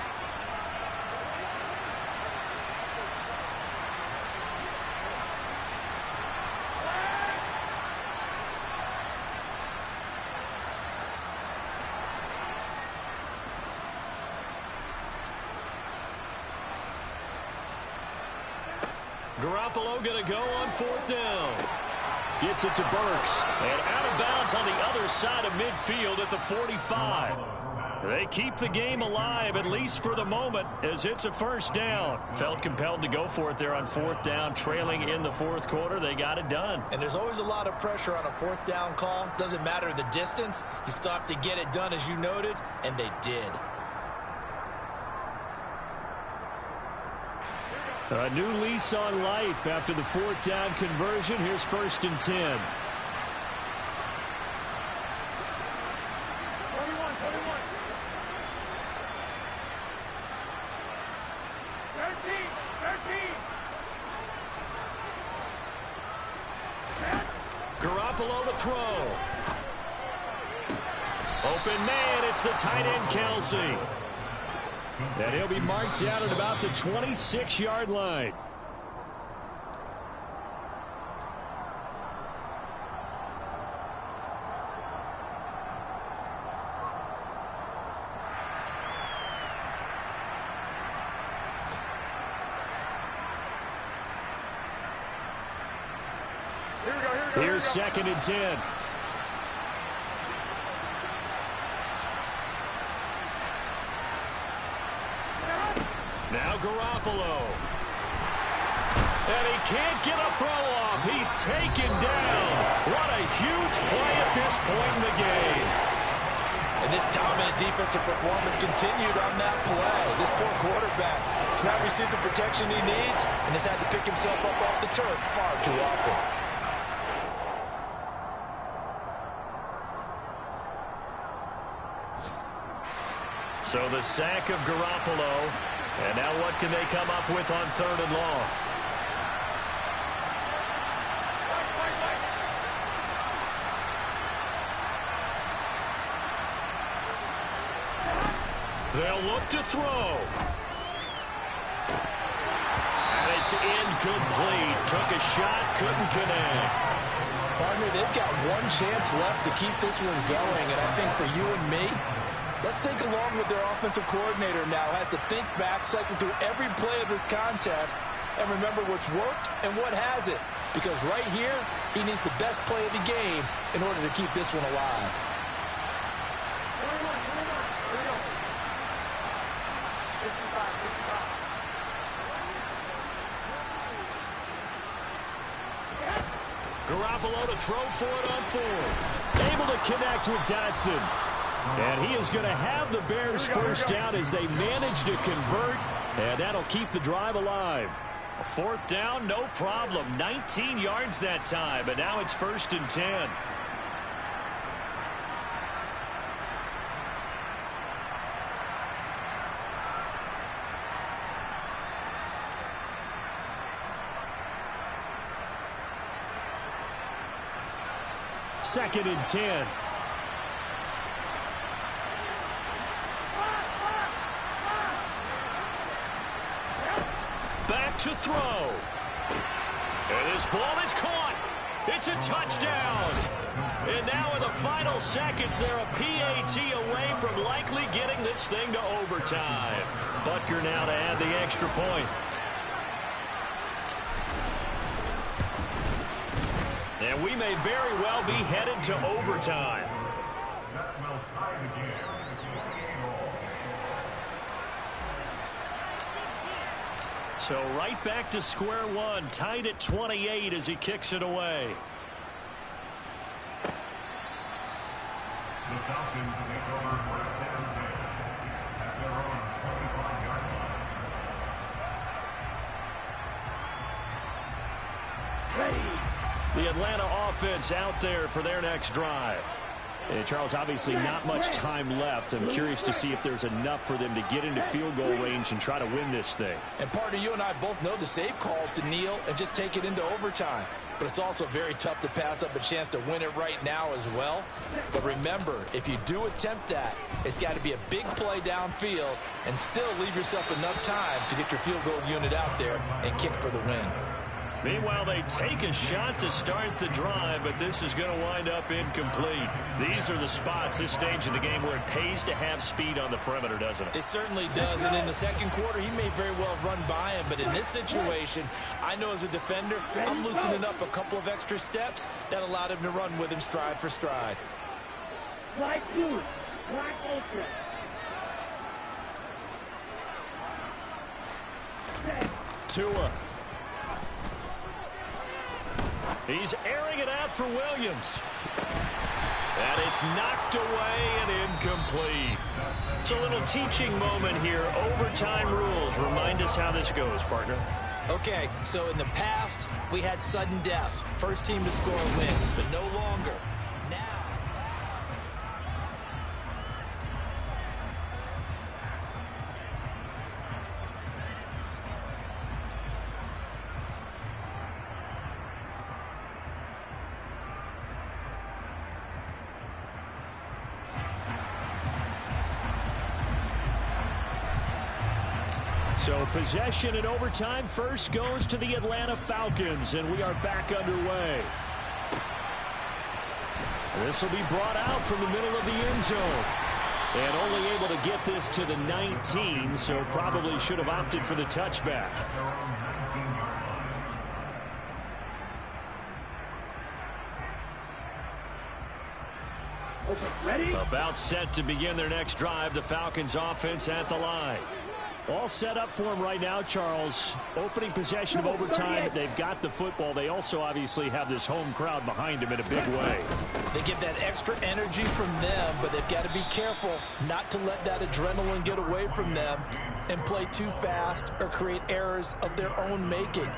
Garoppolo going to go on fourth down. Gets it to Burks. And out of bounds on the other side of midfield at the 45. They keep the game alive, at least for the moment, as it's a first down. Felt compelled to go for it there on fourth down, trailing in the fourth quarter. They got it done. And there's always a lot of pressure on a fourth down call. Doesn't matter the distance. You still have to get it done, as you noted, and they did. A new lease on life after the fourth down conversion. Here's 1st and 10. 13. Garoppolo to throw. Open man, it's the tight end Kelsey. And he'll be marked down at about the 26-yard line. Here's 2nd and 10. Now Garoppolo. And he can't get a throw off. He's taken down. What a huge play at this point in the game. And this dominant defensive performance continued on that play. This poor quarterback has not received the protection he needs and has had to pick himself up off the turf far too often. So the sack of Garoppolo. And now what can they come up with on 3rd and long? They'll look to throw. And it's incomplete. Took a shot, couldn't connect. Partner, they've got one chance left to keep this one going, and I think for you and me, let's think along with their offensive coordinator now. Has to think back, cycle through every play of this contest, and remember what's worked and what hasn't. Because right here, he needs the best play of the game in order to keep this one alive. Garoppolo to throw for it on 4th. Able to connect with Dotson. And he is going to have the Bears first down as they manage to convert. And that'll keep the drive alive. A 4th down, no problem. 19 yards that time. But now it's 1st and 10. Second and 10. Back to throw. And this ball is caught. It's a touchdown. And now in the final seconds, they're a PAT away from likely getting this thing to overtime. Butker now to add the extra point. And we may very well be headed to overtime. That will tie the game. So right back to square one, tied at 28 as he kicks it away. The Falcons take over first down 10 at their own 25-yard line. The Atlanta offense out there for their next drive. And Charles, obviously not much time left. I'm curious to see if there's enough for them to get into field goal range and try to win this thing. And partner, you and I both know the safe calls to kneel and just take it into overtime. But it's also very tough to pass up a chance to win it right now as well. But remember, if you do attempt that, it's got to be a big play downfield and still leave yourself enough time to get your field goal unit out there and kick for the win. Meanwhile, they take a shot to start the drive, but this is going to wind up incomplete. These are the spots, this stage of the game, where it pays to have speed on the perimeter, doesn't it? It certainly does, and in the second quarter, he may very well run by him, but in this situation, I know as a defender, I'm loosening up a couple of extra steps that allowed him to run with him stride for stride. Slide two. Slide ultra. Tua. He's airing it out for Williams. And it's knocked away and incomplete. It's a little teaching moment here. Overtime rules. Remind us how this goes, partner. Okay, so in the past, we had sudden death. First team to score wins, but no longer. Now. So possession in overtime first goes to the Atlanta Falcons, and we are back underway. This will be brought out from the middle of the end zone. And only able to get this to the 19, so probably should have opted for the touchback. Ready? About set to begin their next drive, the Falcons offense at the line. All set up for them right now, Charles. Opening possession of overtime. They've got the football. They also obviously have this home crowd behind them in a big way. They get that extra energy from them, but they've got to be careful not to let that adrenaline get away from them and play too fast or create errors of their own making.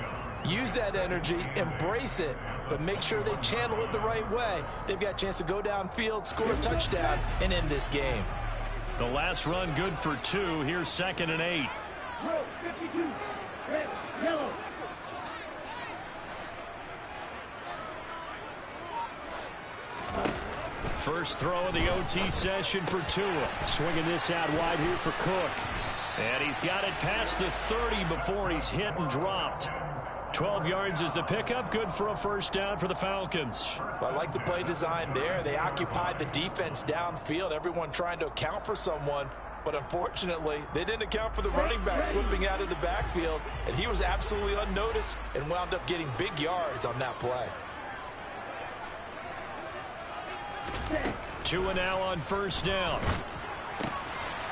Use that energy, embrace it, but make sure they channel it the right way. They've got a chance to go downfield, score a touchdown, and end this game. The last run good for 2. Here's 2nd and 8. 52. Red, yellow. First throw of the OT session for Tua. Swinging this out wide here for Cook. And he's got it past the 30 before he's hit and dropped. 12 yards is the pickup. Good for a first down for the Falcons. I like the play design there. They occupied the defense downfield, everyone trying to account for someone. But unfortunately, they didn't account for the running back slipping out of the backfield. And he was absolutely unnoticed and wound up getting big yards on that play. Tua now on first down.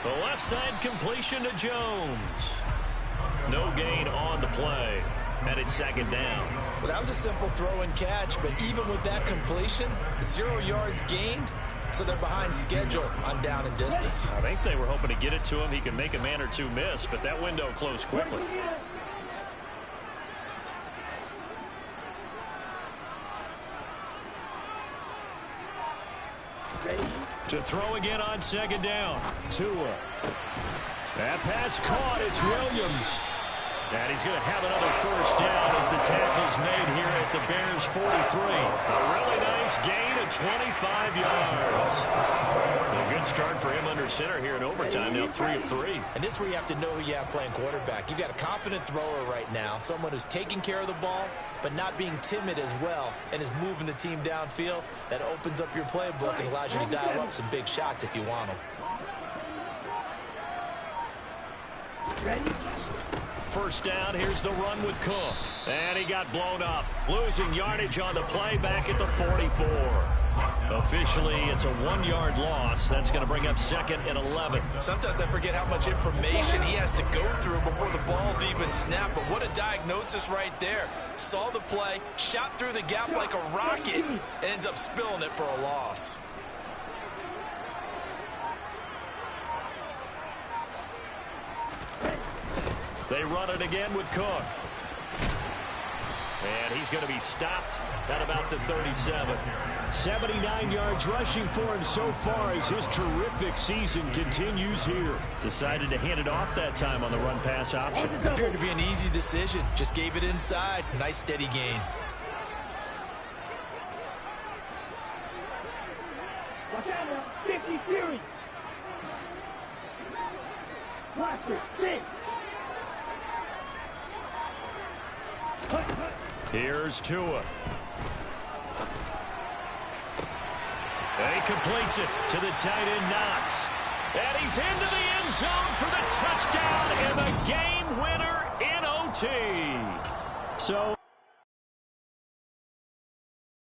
The left side completion to Jones. No gain on the play. And it's 2nd down. Well, that was a simple throw and catch, but even with that completion, 0 yards gained, so they're behind schedule on down and distance. I think they were hoping to get it to him. He could make a man or two miss, but that window closed quickly. To throw again on 2nd down. Tua. That pass caught. It's Williams. And he's going to have another first down as the tackle's made here at the Bears 43. A really nice gain of 25 yards. A good start for him under center here in overtime, now 3 of 3. And this is where you have to know who you have playing quarterback. You've got a confident thrower right now, someone who's taking care of the ball, but not being timid as well, and is moving the team downfield. That opens up your playbook and allows you to dial up some big shots if you want them. Ready? First down, here's the run with Cook. And he got blown up. Losing yardage on the play back at the 44. Officially, it's a 1-yard loss. That's going to bring up 2nd and 11. Sometimes I forget how much information he has to go through before the ball's even snapped. But what a diagnosis right there. Saw the play, shot through the gap like a rocket, and ends up spilling it for a loss. They run it again with Cook. And he's going to be stopped at about the 37. 79 yards rushing for him so far as his terrific season continues here. Decided to hand it off that time on the run-pass option. Appeared to be an easy decision. Just gave it inside. Nice steady gain. Watch out now. 50 series. Watch it. 6. Here's Tua. And he completes it to the tight end Knox. And he's into the end zone for the touchdown and the game winner in OT. So